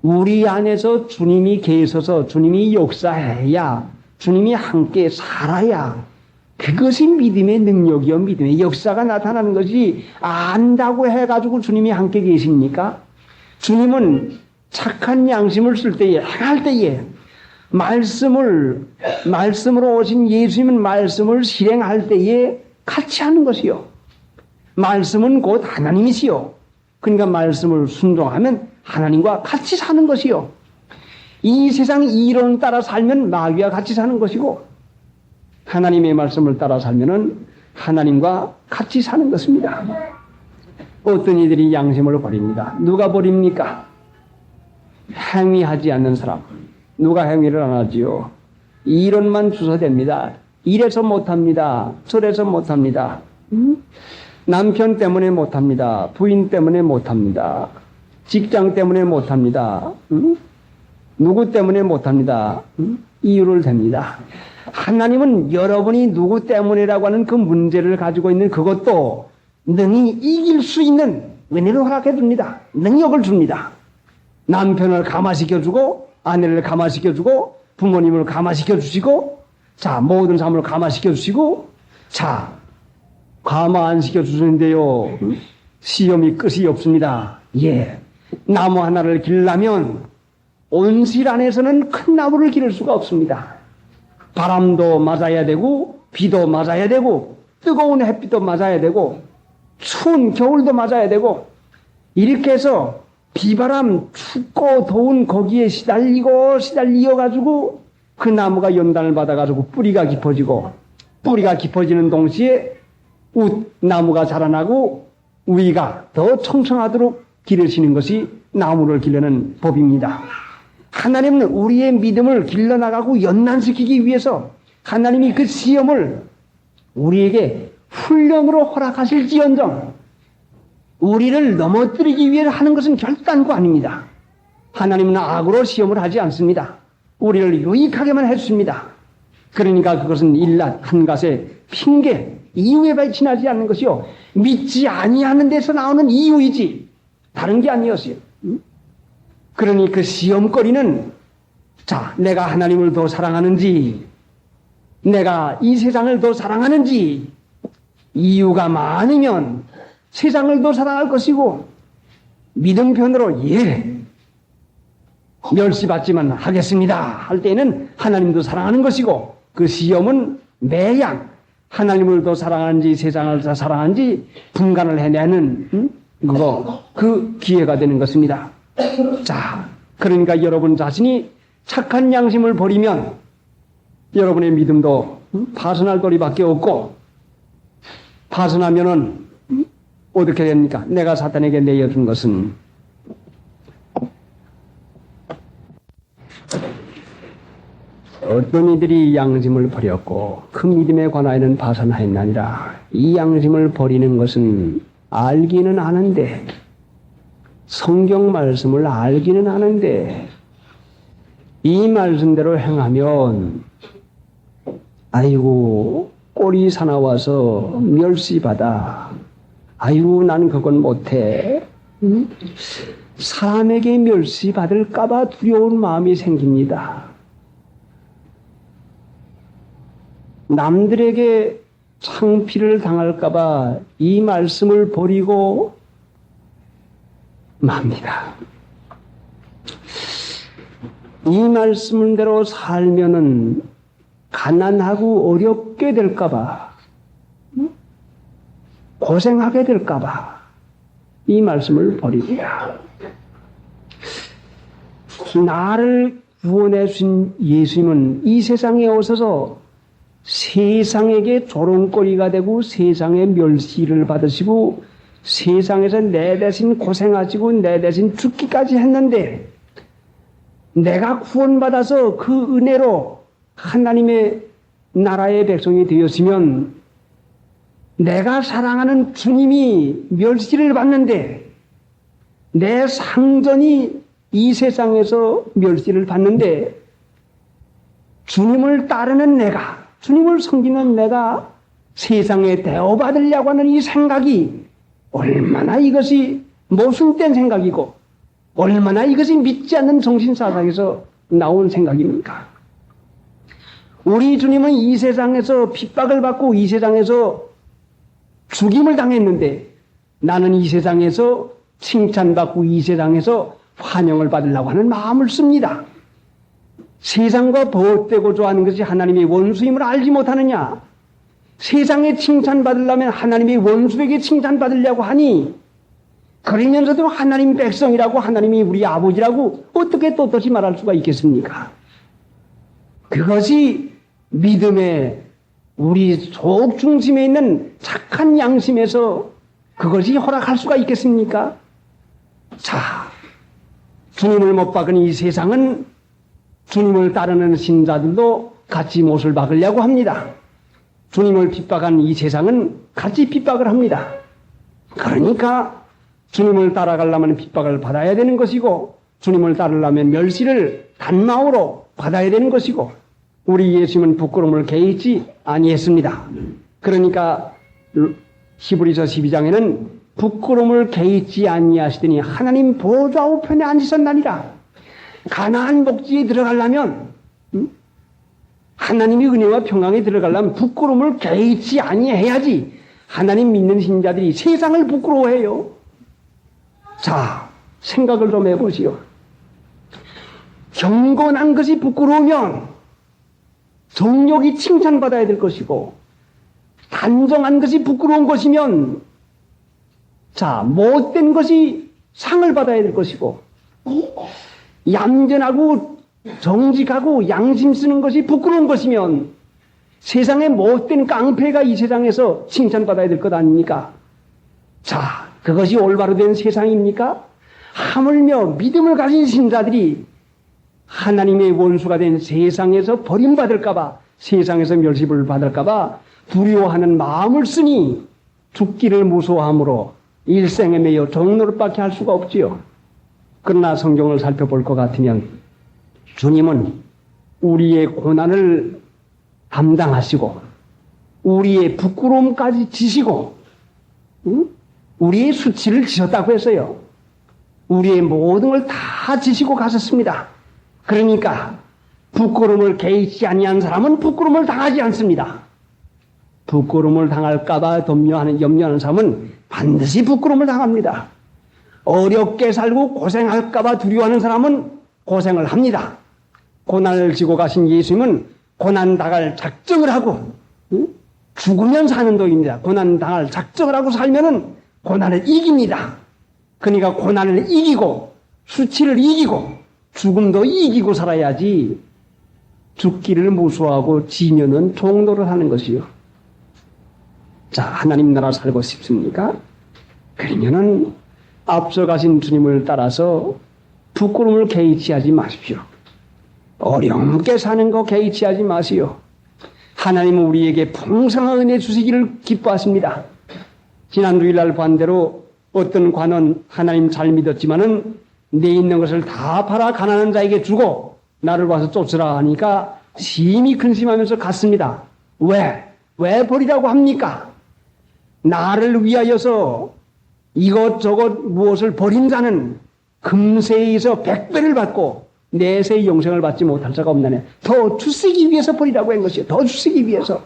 우리 안에서 주님이 계셔서 주님이 역사해야, 주님이 함께 살아야 그것이 믿음의 능력이요, 믿음의 역사가 나타나는 것이, 안다고 해가지고 주님이 함께 계십니까? 주님은 착한 양심을 쓸 때에, 행할 때에, 말씀으로 오신 예수님은 말씀을 실행할 때에 같이 하는 것이요. 말씀은 곧 하나님이시요. 그러니까 말씀을 순종하면 하나님과 같이 사는 것이요. 이 세상 이론을 따라 살면 마귀와 같이 사는 것이고, 하나님의 말씀을 따라 살면은 하나님과 같이 사는 것입니다. 어떤 이들이 양심을 버립니다. 누가 버립니까? 행위하지 않는 사람. 누가 행위를 안 하지요? 이론만 주서댑니다. 이래서 못합니다. 저래서 못합니다. 남편 때문에 못합니다. 부인 때문에 못합니다. 직장 때문에 못합니다. 누구 때문에 못합니다. 이유를 댑니다. 하나님은 여러분이 누구 때문이라고 하는 그 문제를 가지고 있는 그것도 능히 이길 수 있는 은혜를 허락해 줍니다. 능력을 줍니다. 남편을 감화시켜주고, 아내를 감화시켜주고, 부모님을 감화시켜주시고, 자, 모든 삶을 감화시켜주시고, 자, 감화 안 시켜주시는데요. 시험이 끝이 없습니다. 예. 나무 하나를 기르려면 온실 안에서는 큰 나무를 기를 수가 없습니다. 바람도 맞아야 되고, 비도 맞아야 되고, 뜨거운 햇빛도 맞아야 되고, 추운 겨울도 맞아야 되고, 이렇게 해서 비바람, 춥고 더운 거기에 시달리어가지고 그 나무가 연단을 받아가지고 뿌리가 깊어지고, 뿌리가 깊어지는 동시에 나무가 자라나고 위가 더 청청하도록 기르시는 것이 나무를 기르는 법입니다. 하나님은 우리의 믿음을 길러나가고 연단시키기 위해서 하나님이 그 시험을 우리에게 훈련으로 허락하실지언정 우리를 넘어뜨리기 위해 하는 것은 결단코 아닙니다. 하나님은 악으로 시험을 하지 않습니다. 우리를 유익하게만 해줍니다. 그러니까 그것은 일낱 한갓의 핑계, 이유에 지나지 않는 것이요, 믿지 아니하는 데서 나오는 이유이지 다른 게 아니었어요. 그러니 그 시험거리는, 자, 내가 하나님을 더 사랑하는지, 내가 이 세상을 더 사랑하는지, 이유가 많으면 세상을 더 사랑할 것이고, 믿음편으로 예, 멸시받지만 하겠습니다 할 때는 하나님도 사랑하는 것이고, 그 시험은 매양 하나님을 더 사랑하는지 세상을 더 사랑하는지 분간을 해내는 그 기회가 되는 것입니다. 자, 그러니까 여러분 자신이 착한 양심을 버리면 여러분의 믿음도 파선할 도리밖에 없고, 파선하면은 어떻게 됩니까? 내가 사탄에게 내어준 것은 어떤 이들이 양심을 버렸고 그 믿음에 관하여는 파선하였나니라. 이 양심을 버리는 것은 알기는 아는데, 성경 말씀을 알기는 아는데 이 말씀대로 행하면 아이고 꼴이 사나워서 멸시받아. 아이고 난 그건 못해. 응? 사람에게 멸시받을까봐 두려운 마음이 생깁니다. 남들에게 창피를 당할까봐 이 말씀을 버리고 맙니다. 이 말씀대로 살면은 가난하고 어렵게 될까봐, 고생하게 될까봐 이 말씀을 버립니다. 나를 구원해 주신 예수님은 이 세상에 오셔서 세상에게 조롱거리가 되고 세상의 멸시를 받으시고 세상에서 내 대신 고생하시고 내 대신 죽기까지 했는데 내가 구원받아서 그 은혜로 하나님의 나라의 백성이 되었으면 내가 사랑하는 주님이 멸시를 받는데 내 상전이 이 세상에서 멸시를 받는데 주님을 따르는 내가, 주님을 섬기는 내가 세상에 대우받으려고 하는 이 생각이 얼마나 이것이 모순된 생각이고 얼마나 이것이 믿지 않는 정신사상에서 나온 생각입니까? 우리 주님은 이 세상에서 핍박을 받고 이 세상에서 죽임을 당했는데 나는 이 세상에서 칭찬받고 이 세상에서 환영을 받으려고 하는 마음을 씁니다. 세상과 벗되고 좋아하는 것이 하나님의 원수임을 알지 못하느냐? 세상에 칭찬받으려면 하나님의 원수에게 칭찬받으려고 하니 그러면서도 하나님 백성이라고 하나님이 우리 아버지라고 어떻게 떳떳이 말할 수가 있겠습니까? 그것이 믿음의 우리 속 중심에 있는 착한 양심에서 그것이 허락할 수가 있겠습니까? 자, 주님을 못 박은 이 세상은 주님을 따르는 신자들도 같이 못을 박으려고 합니다. 주님을 핍박한 이 세상은 같이 핍박을 합니다. 그러니까 주님을 따라가려면 핍박을 받아야 되는 것이고 주님을 따르려면 멸시를 단마으로 받아야 되는 것이고 우리 예수님은 부끄러움을 개의치 아니했습니다. 그러니까 히브리서 12장에는 부끄러움을 개의치 아니하시더니 하나님 보좌 우편에 앉으셨나니라. 가나안 복지에 들어가려면 하나님의 은혜와 평강에 들어가려면 부끄러움을 개의치 아니해야지. 하나님 믿는 신자들이 세상을 부끄러워해요. 자, 생각을 좀 해보시오. 경건한 것이 부끄러우면 정욕이 칭찬받아야 될 것이고 단정한 것이 부끄러운 것이면 자, 못된 것이 상을 받아야 될 것이고 얌전하고 정직하고 양심 쓰는 것이 부끄러운 것이면 세상에 못된 깡패가 이 세상에서 칭찬받아야 될 것 아닙니까? 자, 그것이 올바로 된 세상입니까? 하물며 믿음을 가진 신자들이 하나님의 원수가 된 세상에서 버림받을까봐 세상에서 멸시를 받을까봐 두려워하는 마음을 쓰니 죽기를 무서워함으로 일생에 매여 종노릇밖에 할 수가 없지요. 그러나 성경을 살펴볼 것 같으면 주님은 우리의 고난을 담당하시고 우리의 부끄러움까지 지시고 우리의 수치를 지셨다고 했어요. 우리의 모든 걸 다 지시고 가셨습니다. 그러니까 부끄러움을 개의치 아니한 사람은 부끄러움을 당하지 않습니다. 부끄러움을 당할까봐 염려하는 사람은 반드시 부끄러움을 당합니다. 어렵게 살고 고생할까봐 두려워하는 사람은 고생을 합니다. 고난을 지고 가신 예수님은 고난 당할 작정을 하고 죽으면 사는 도입니다. 고난 당할 작정을 하고 살면은 고난을 이깁니다. 그러니까 고난을 이기고 수치를 이기고 죽음도 이기고 살아야지 죽기를 무서워하고 지면은 종노를 하는 것이요. 자, 하나님 나라 살고 싶습니까? 그러면은 앞서가신 주님을 따라서 부끄러움을 개의치 하지 마십시오. 어렵게 사는 거 개의치 하지 마시오. 하나님은 우리에게 풍성한 은혜 주시기를 기뻐하십니다. 지난 주일날 반대로 어떤 관원 하나님 잘 믿었지만은 내 있는 것을 다 팔아 가난한 자에게 주고 나를 봐서 쫓으라 하니까 심히 근심하면서 갔습니다. 왜 버리라고 합니까? 나를 위하여서 이것저것 무엇을 버린 자는 금세에서 100배를 받고 내세의 영생을 받지 못할 자가 없나네. 더 주시기 위해서 버리라고 한 것이요. 더 주시기 위해서.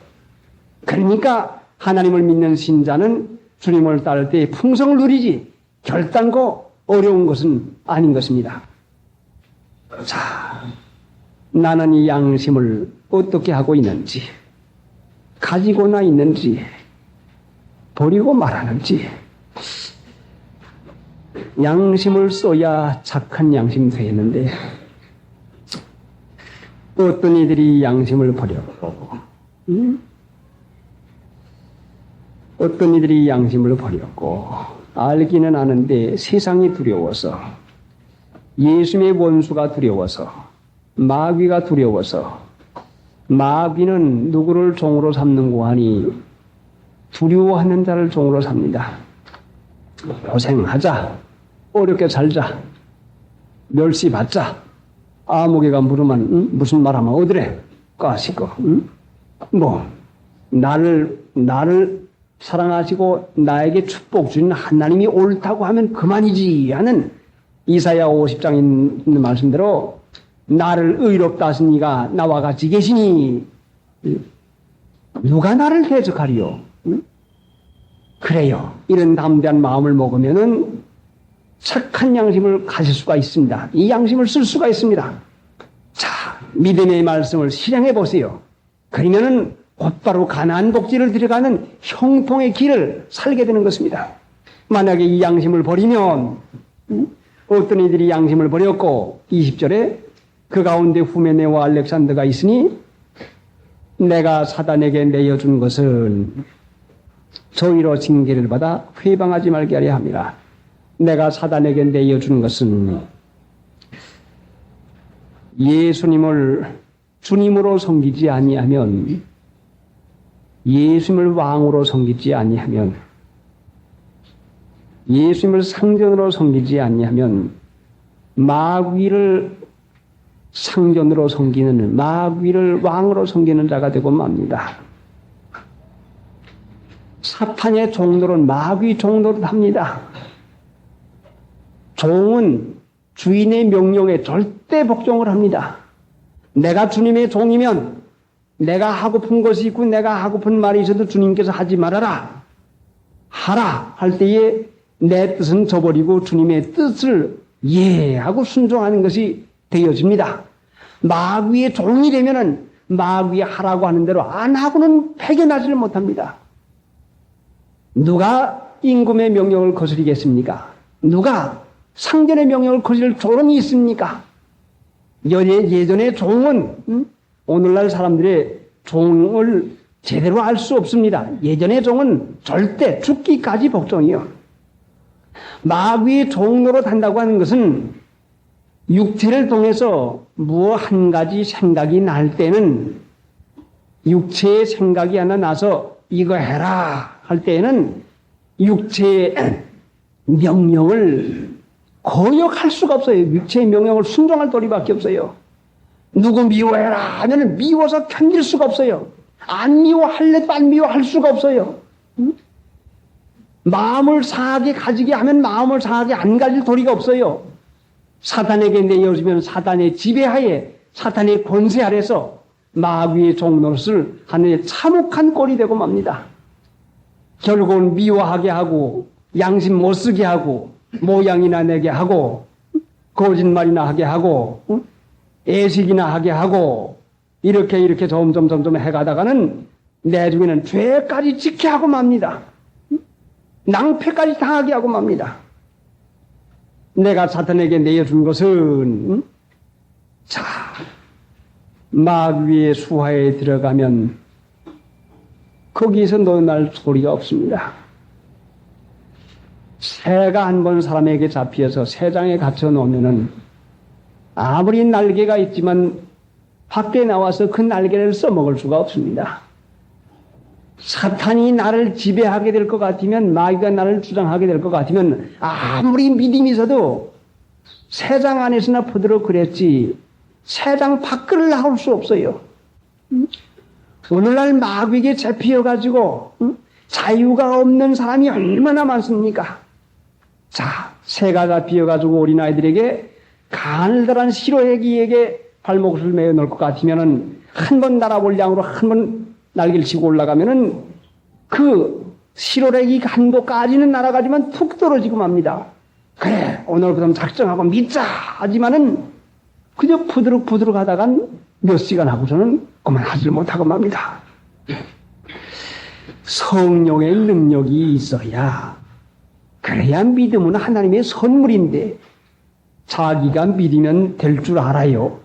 그러니까 하나님을 믿는 신자는 주님을 따를 때 풍성을 누리지 결단코 어려운 것은 아닌 것입니다. 자, 나는 이 양심을 어떻게 하고 있는지, 가지고나 있는지, 버리고 말하는지. 양심을 써야 착한 양심 되는데 어떤 이들이 양심을 버렸고 어떤 이들이 양심을 버렸고 알기는 아는데 세상이 두려워서 예수님의 원수가 두려워서 마귀가 두려워서 마귀는 누구를 종으로 삼는고 하니 두려워하는 자를 종으로 삽니다. 고생하자, 어렵게 살자, 멸시받자, 아무개가 물으면 무슨 말하면 어디래 까시고 나를 사랑하시고 나에게 축복 주는 하나님이 옳다고 하면 그만이지 하는 이사야 50장에 있는 말씀대로 나를 의롭다 하신 이가 나와 같이 계시니 누가 나를 대적하리요? 그래요. 이런 담대한 마음을 먹으면은 착한 양심을 가질 수가 있습니다. 이 양심을 쓸 수가 있습니다. 자, 믿음의 말씀을 실행해 보세요. 그러면은 곧바로 가나안 복지를 들어가는 형통의 길을 살게 되는 것입니다. 만약에 이 양심을 버리면 어떤 이들이 양심을 버렸고 20절에 그 가운데 후메네와 알렉산더가 있으니 내가 사단에게 내어준 것은 저희로 징계를 받아 회방하지 말게 하려 함이라. 내가 사단에게 내어준 것은 예수님을 주님으로 섬기지 아니하면, 예수님을 왕으로 섬기지 아니하면, 예수님을 상전으로 섬기지 아니하면 마귀를 상전으로 섬기는, 마귀를 왕으로 섬기는 자가 되고 맙니다. 사탄의 종노릇, 마귀 종노릇 합니다. 종은 주인의 명령에 절대 복종을 합니다. 내가 주님의 종이면 내가 하고픈 것이 있고 내가 하고픈 말이 있어도 주님께서 하지 말아라, 하라 할 때에 내 뜻은 저버리고 주님의 뜻을 하고 순종하는 것이 되어집니다. 마귀의 종이 되면은 마귀의 하라고 하는 대로 안 하고는 패겨나지를 못합니다. 누가 임금의 명령을 거스리겠습니까? 누가 상전의 명령을 거스릴 조롱이 있습니까? 예전의 종은 오늘날 사람들의 종을 제대로 알 수 없습니다. 예전의 종은 절대 죽기까지 복종이요. 마귀의 종노릇 한다고 하는 것은 육체를 통해서 무엇 한 가지 생각이 날 때는, 육체의 생각이 하나 나서 이거 해라 할 때에는 육체의 명령을 거역할 수가 없어요. 육체의 명령을 순종할 도리밖에 없어요. 누구 미워해라 하면 미워서 견딜 수가 없어요. 안 미워할래도 안 미워할 수가 없어요. 마음을 상하게 가지게 하면 마음을 상하게 안 가질 도리가 없어요. 사탄에게 내어주면 사탄의 지배하에, 사탄의 권세 아래서 마귀의 종노릇을 하는 참혹한 꼴이 되고 맙니다. 결국은 미워하게 하고 양심 못 쓰게 하고 모양이나 내게 하고 거짓말이나 하게 하고 애식이나 하게 하고 이렇게 점점 해가다가는 내중에는 죄까지 지게 하고 맙니다. 낭패까지 당하게 하고 맙니다. 내가 사탄에게 내어준 것은 자, 마귀의 수하에 들어가면 거기서 너날 소리가 없습니다. 새가 한 번 사람에게 잡혀서 새장에 갇혀 놓으면은 아무리 날개가 있지만 밖에 나와서 그 날개를 써먹을 수가 없습니다. 사탄이 나를 지배하게 될 것 같으면, 마귀가 나를 주장하게 될 것 같으면 아무리 믿음이 있어도 새장 안에서나 퍼들어 그랬지 세상 밖을 나올 수 없어요. 오늘날 마귀에게 잡혀가지고 자유가 없는 사람이 얼마나 많습니까? 자, 새가 잡혀가지고 어린아이들에게 가늘다란 시로애기에게 발목을 매어 놓을 것 같으면은 한 번 날아볼 양으로 한 번 날개를 치고 올라가면은 그 시로애기 간도까지는 날아가지만 툭 떨어지고 맙니다. 그래, 오늘부터 작정하고 믿자 하지만은 그저 부드럭부드럭 하다간 몇 시간 하고서는 그만하지 못하고 맙니다. 성령의 능력이 있어야, 그래야 믿음은 하나님의 선물인데 자기가 믿으면 될 줄 알아요.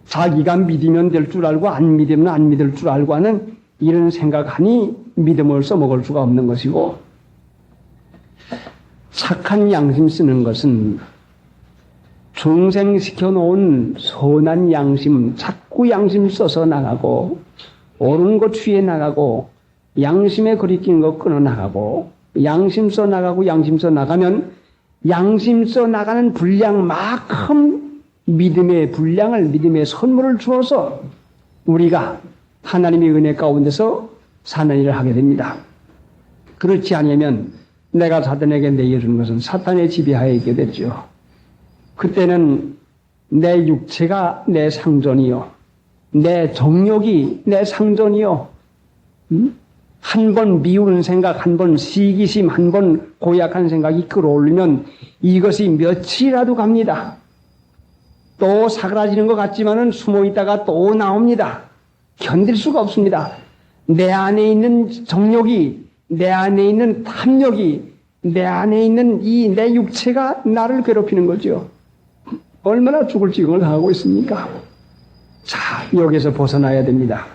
자기가 믿으면 될 줄 알고 안 믿으면 안 믿을 줄 알고 하는 이런 생각하니 믿음을 써먹을 수가 없는 것이고, 착한 양심 쓰는 것은 중생시켜 놓은 선한 양심, 자꾸 양심 써서 나가고, 옳은 것 취해 나가고, 양심에 거리낀 거 끊어 나가고, 양심 써 나가고, 양심 써 나가면 양심 써 나가는 분량만큼 믿음의 분량을, 믿음의 선물을 주어서 우리가 하나님의 은혜 가운데서 사는 일을 하게 됩니다. 그렇지 않으면 내가 사탄에게 내어주는 것은 사탄의 지배하에 있게 되죠. 그때는 내 육체가 내 상전이요, 내 정욕이 내 상전이요, 한 번 미우는 생각, 한 번 시기심, 한 번 고약한 생각이 끌어올리면 이것이 며칠이라도 갑니다. 또 사그라지는 것 같지만은 숨어 있다가 또 나옵니다. 견딜 수가 없습니다. 내 안에 있는 정욕이, 내 안에 있는 탐욕이, 내 안에 있는 이 내 육체가 나를 괴롭히는 거죠. 얼마나 죽을 지경을 당하고 있습니까? 자, 여기서 벗어나야 됩니다.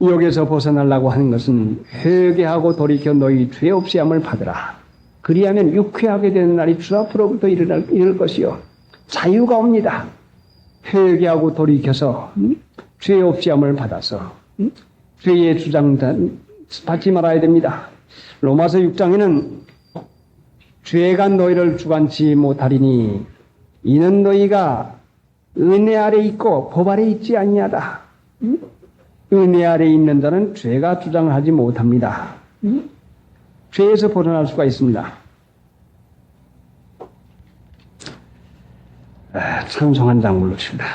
여기서 벗어나려고 하는 것은 회개하고 돌이켜 너희 죄 없이 함을 받으라. 그리하면 유쾌하게 되는 날이 주 앞으로부터 이를 것이요, 자유가 옵니다. 회개하고 돌이켜서 죄 없이 함을 받아서 죄의 주장 받지 말아야 됩니다. 로마서 6장에는 죄가 너희를 주관치 못하리니 이는 너희가 은혜 아래 있고 법 아래 있지 아니하다. 은혜 아래 있는 자는 죄가 주장을 하지 못합니다. 죄에서 벗어날 수가 있습니다. 찬송한 장물로 칩니다.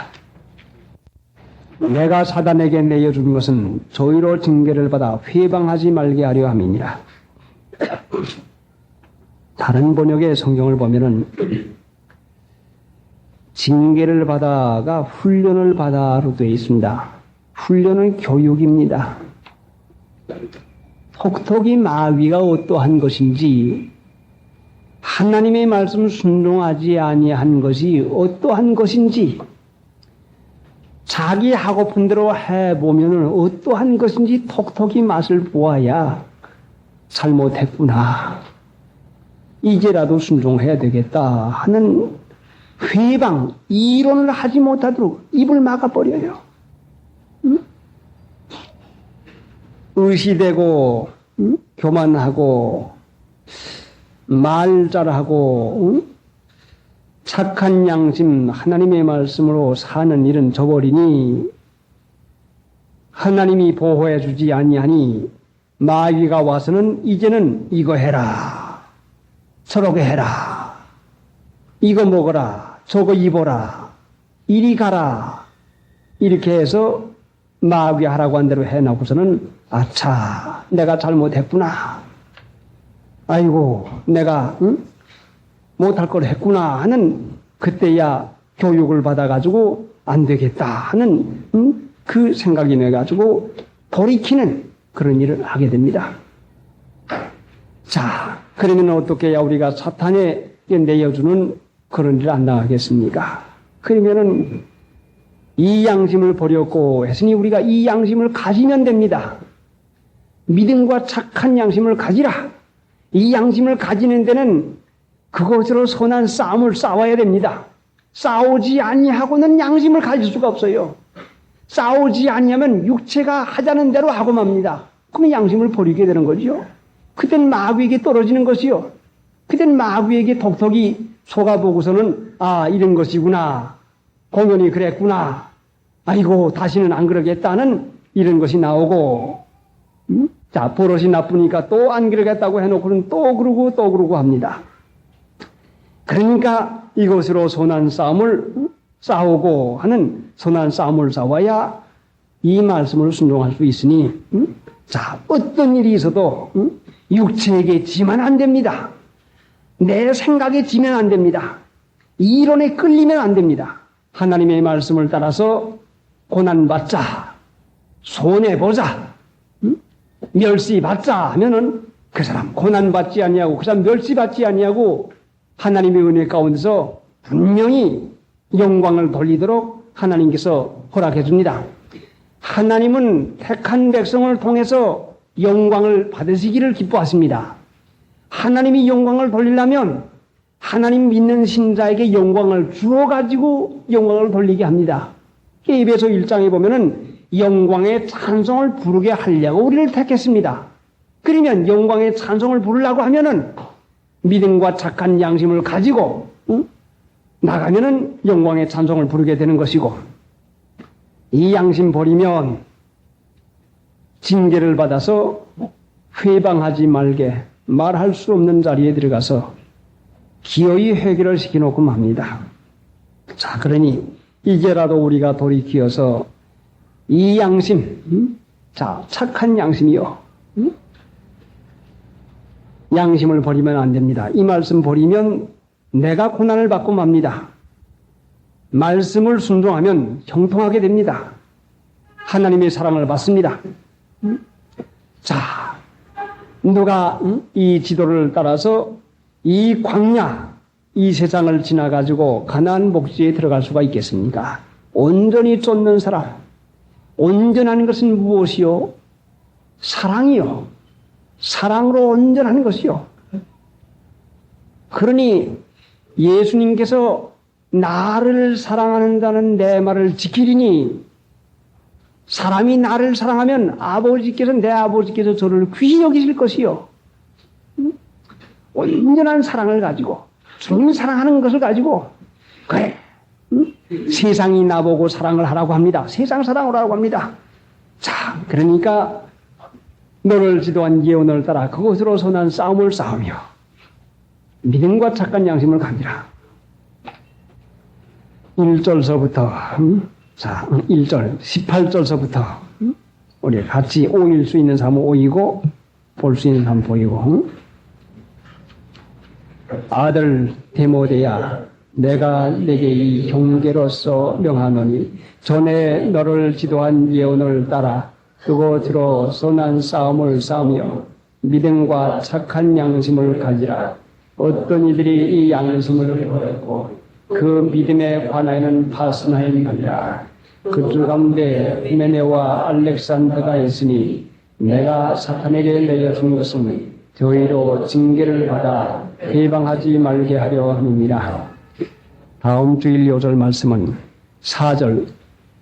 내가 사단에게 내어준 것은 저희로 징계를 받아 회방하지 말게 하려 함이니라. 다른 번역의 성경을 보면은 징계를 받아가 훈련을 받아로 되어 있습니다. 훈련은 교육입니다. 톡톡이 마귀가 어떠한 것인지, 하나님의 말씀 순종하지 아니한 것이 어떠한 것인지, 자기 하고픈 대로 해보면은 어떠한 것인지 톡톡이 맛을 보아야 잘못했구나, 이제라도 순종해야 되겠다 하는 회방, 이론을 하지 못하도록 입을 막아버려요. 의시되고 교만하고 말 잘하고 착한 양심, 하나님의 말씀으로 사는 일은 저버리니 하나님이 보호해 주지 아니하니 마귀가 와서는 이제는 이거 해라, 저렇게 해라, 이거 먹어라, 저거 입어라, 이리 가라, 이렇게 해서 마귀 하라고 한 대로 해놓고서는 아차, 내가 잘못했구나, 아이고 내가 못할 걸 했구나 하는, 그때야 교육을 받아가지고 안 되겠다 하는 그 생각이 나가지고 돌이키는 그런 일을 하게 됩니다. 자, 그러면 어떻게 해야 우리가 사탄에 내어주는 그런 일을 안 당하겠습니까? 그러면은 이 양심을 버렸고 했으니 우리가 이 양심을 가지면 됩니다. 믿음과 착한 양심을 가지라. 이 양심을 가지는 데는 그것으로 선한 싸움을 싸워야 됩니다. 싸우지 아니하고는 양심을 가질 수가 없어요. 싸우지 아니하면 육체가 하자는 대로 하고 맙니다. 그러면 양심을 버리게 되는 거죠. 그땐 마귀에게 떨어지는 것이요, 그땐 마귀에게 톡톡이 속아보고서는 아 이런 것이구나, 공연이 그랬구나, 아이고 다시는 안 그러겠다는 이런 것이 나오고, 자 버릇이 나쁘니까 또 안 그러겠다고 해놓고는 또 그러고 합니다. 그러니까 이것으로 선한 싸움을 싸우고 하는, 선한 싸움을 싸워야 이 말씀을 순종할 수 있으니, 자 어떤 일이 있어도 육체에게 지면 안 됩니다. 내 생각에 지면 안 됩니다. 이론에 끌리면 안 됩니다. 하나님의 말씀을 따라서 고난받자, 손해보자, 멸시받자 하면은 그 사람 고난받지 아니하고 그 사람 멸시받지 아니하고 하나님의 은혜 가운데서 분명히 영광을 돌리도록 하나님께서 허락해 줍니다. 하나님은 택한 백성을 통해서 영광을 받으시기를 기뻐하십니다. 하나님이 영광을 돌리려면 하나님 믿는 신자에게 영광을 주어가지고 영광을 돌리게 합니다. 에베소 1장에 보면은 영광의 찬송을 부르게 하려고 우리를 택했습니다. 그러면 영광의 찬송을 부르려고 하면은 믿음과 착한 양심을 가지고 나가면은 영광의 찬송을 부르게 되는 것이고, 이 양심 버리면 징계를 받아서 회방하지 말게 말할 수 없는 자리에 들어가서 기어이 회개를 시켜놓고 맙니다. 자, 그러니 이제라도 우리가 돌이키어서 이 양심, 자, 착한 양심이요. 양심을 버리면 안 됩니다. 이 말씀 버리면 내가 고난을 받고 맙니다. 말씀을 순종하면 형통하게 됩니다. 하나님의 사랑을 받습니다. 자, 누가 이 지도를 따라서 이 광야, 이 세상을 지나가지고 가나안 복지에 들어갈 수가 있겠습니까? 온전히 쫓는 사람, 온전한 것은 무엇이요? 사랑이요. 사랑으로 온전한 것이요. 그러니 예수님께서 나를 사랑한다는 내 말을 지키리니, 사람이 나를 사랑하면 아버지께서, 내 아버지께서 저를 귀히 여기실 것이요. 온전한 사랑을 가지고, 주님 사랑하는 것을 가지고, 그래, 세상이 나보고 사랑을 하라고 합니다. 세상 사랑을 하라고 합니다. 자, 그러니까 너를 지도한 예언을 따라 그것으로 선한 싸움을 싸우며 믿음과 착한 양심을 가지라. 1절서부터 자, 1절 18절서부터 우리 같이 오일 수 있는 사람은 오이고 볼 수 있는 사람은 보이고, 아들 디모데야, 내가 내게 이 경계로서 명하노니 전에 너를 지도한 예언을 따라 그것으로 선한 싸움을 싸우며 믿음과 착한 양심을 가지라. 어떤 이들이 이 양심을 버렸고 그 믿음에 관하여는 파스나임이라. 그들 가운데 히메네와 알렉산더가 있으니 내가 사탄에게 내려준 것은 저희로 징계를 받아 해방하지 말게 하려 함이니라. 다음 주일 요절 말씀은 4절,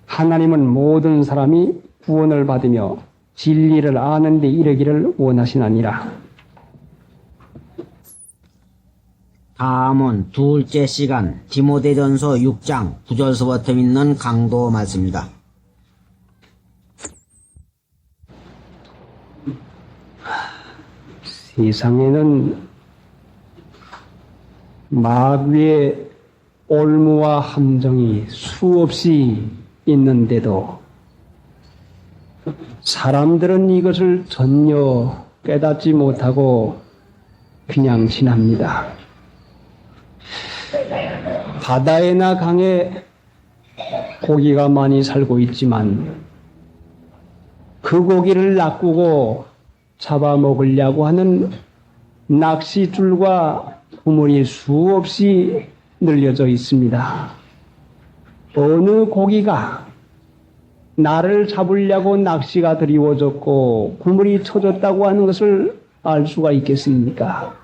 하나님은 모든 사람이 구원을 받으며 진리를 아는 데 이르기를 원하시나니라. 다음은 둘째 시간 디모데전서 6장 9절서부터 있는 강도 말씀입니다. 세상에는 마귀의 올무와 함정이 수없이 있는데도 사람들은 이것을 전혀 깨닫지 못하고 그냥 지납니다. 바다에나 강에 고기가 많이 살고 있지만 그 고기를 낚고 잡아먹으려고 하는 낚시줄과 그물이 수없이 늘려져 있습니다. 어느 고기가 나를 잡으려고 낚시가 드리워졌고 그물이 쳐졌다고 하는 것을 알 수가 있겠습니까?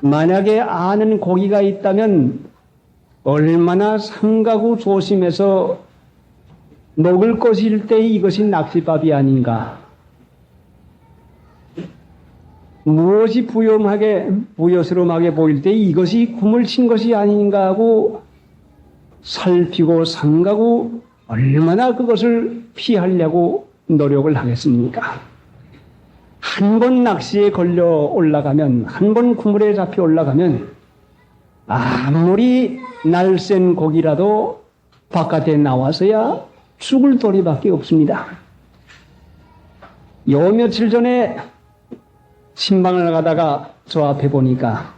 만약에 아는 고기가 있다면 얼마나 삼가구 조심해서 먹을 것일 때 이것이 낚싯밥이 아닌가. 무엇이 부여스름하게 보일 때 이것이 kum을 친 것이 아닌가 하고 살피고 삼가고 얼마나 그것을 피하려고 노력을 하겠습니까? 한 번 낚시에 걸려 올라가면, 한 번 그물에 잡혀 올라가면 아무리 날쌘 고기라도 바깥에 나와서야 죽을 도리밖에 없습니다. 요 며칠 전에 신방을 가다가 저 앞에 보니까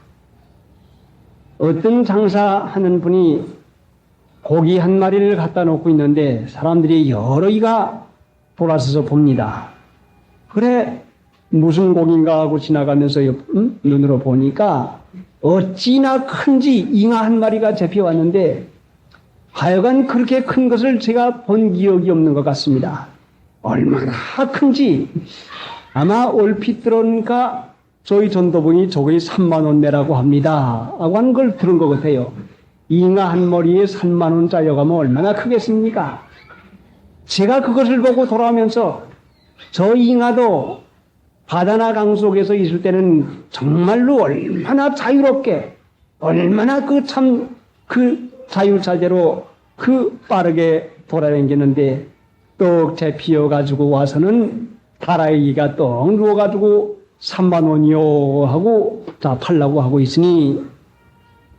어떤 장사하는 분이 고기 한 마리를 갖다 놓고 있는데 사람들이 여러이가 돌아서서 봅니다. 그래 무슨 고기인가 하고 지나가면서 눈으로 보니까 어찌나 큰지 잉어 한 마리가 잡혀왔는데 하여간 그렇게 큰 것을 제가 본 기억이 없는 것 같습니다. 얼마나 큰지 아마 얼핏 들어오니까 저희 전도분이 저거에 3만 원 내라고 합니다 하고 하는 걸 들은 것 같아요. 잉어 한 마리에 3만 원 짜여가면 얼마나 크겠습니까? 제가 그것을 보고 돌아오면서 저 잉어도 바다나 강 속에서 있을 때는 정말로 얼마나 자유롭게, 얼마나 그 자유자재로 빠르게 돌아다니는데 떡 잡히어가지고 와서는 다라이기가 떡 누워가지고 3만 원이요 하고 자 팔라고 하고 있으니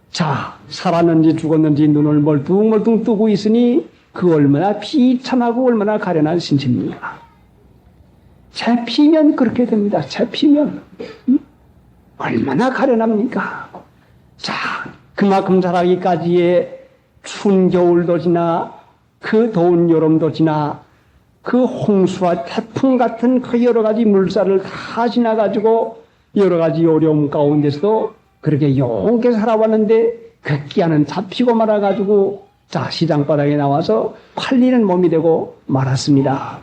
자 살았는지 죽었는지 눈을 멀뚱멀뚱 뜨고 있으니 그 얼마나 비참하고 얼마나 가련한 신체입니까? 잡히면 그렇게 됩니다. 잡히면 얼마나 가련합니까? 자 그만큼 자라기까지의 추운 겨울도 지나 그 더운 여름도 지나 그 홍수와 태풍 같은 그 여러 가지 물살을 다 지나가지고 여러 가지 어려움 가운데서도 그렇게 용케 살아왔는데 그 끼야는 잡히고 말아가지고 자 시장바닥에 나와서 팔리는 몸이 되고 말았습니다.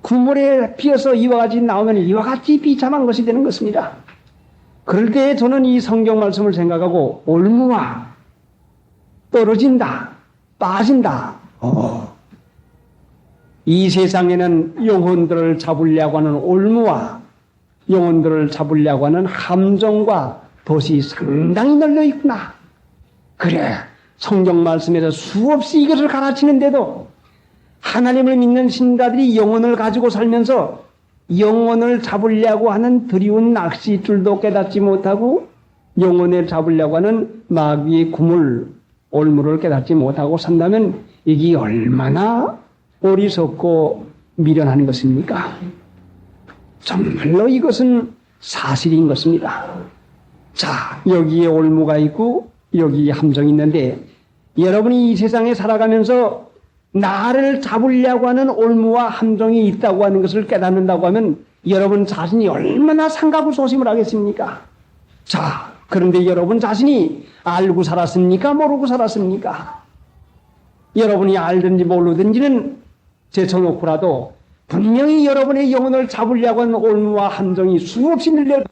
그물에 비어서 이와 같이 나오면 이와 같이 비참한 것이 되는 것입니다. 그럴 때 저는 이 성경 말씀을 생각하고 올무와 떨어진다, 빠진다. 이 세상에는 영혼들을 잡으려고 하는 올무와 영혼들을 잡으려고 하는 함정과 덫이 상당히 널려 있구나. 그래, 성경 말씀에서 수없이 이것을 가르치는데도 하나님을 믿는 신자들이 영혼을 가지고 살면서 영혼을 잡으려고 하는 드리운 낚싯줄도 깨닫지 못하고 영혼을 잡으려고 하는 마귀의 구물, 올무를 깨닫지 못하고 산다면 이게 얼마나 어리석고 미련한 것입니까? 정말로 이것은 사실인 것입니다. 자, 여기에 올무가 있고 여기에 함정이 있는데 여러분이 이 세상에 살아가면서 나를 잡으려고 하는 올무와 함정이 있다고 하는 것을 깨닫는다고 하면 여러분 자신이 얼마나 상가구소심을 하겠습니까? 자, 그런데 여러분 자신이 알고 살았습니까? 모르고 살았습니까? 여러분이 알든지 모르든지는 제쳐놓고라도 분명히 여러분의 영혼을 잡으려고 하는 올무와 함정이 수없이 늘려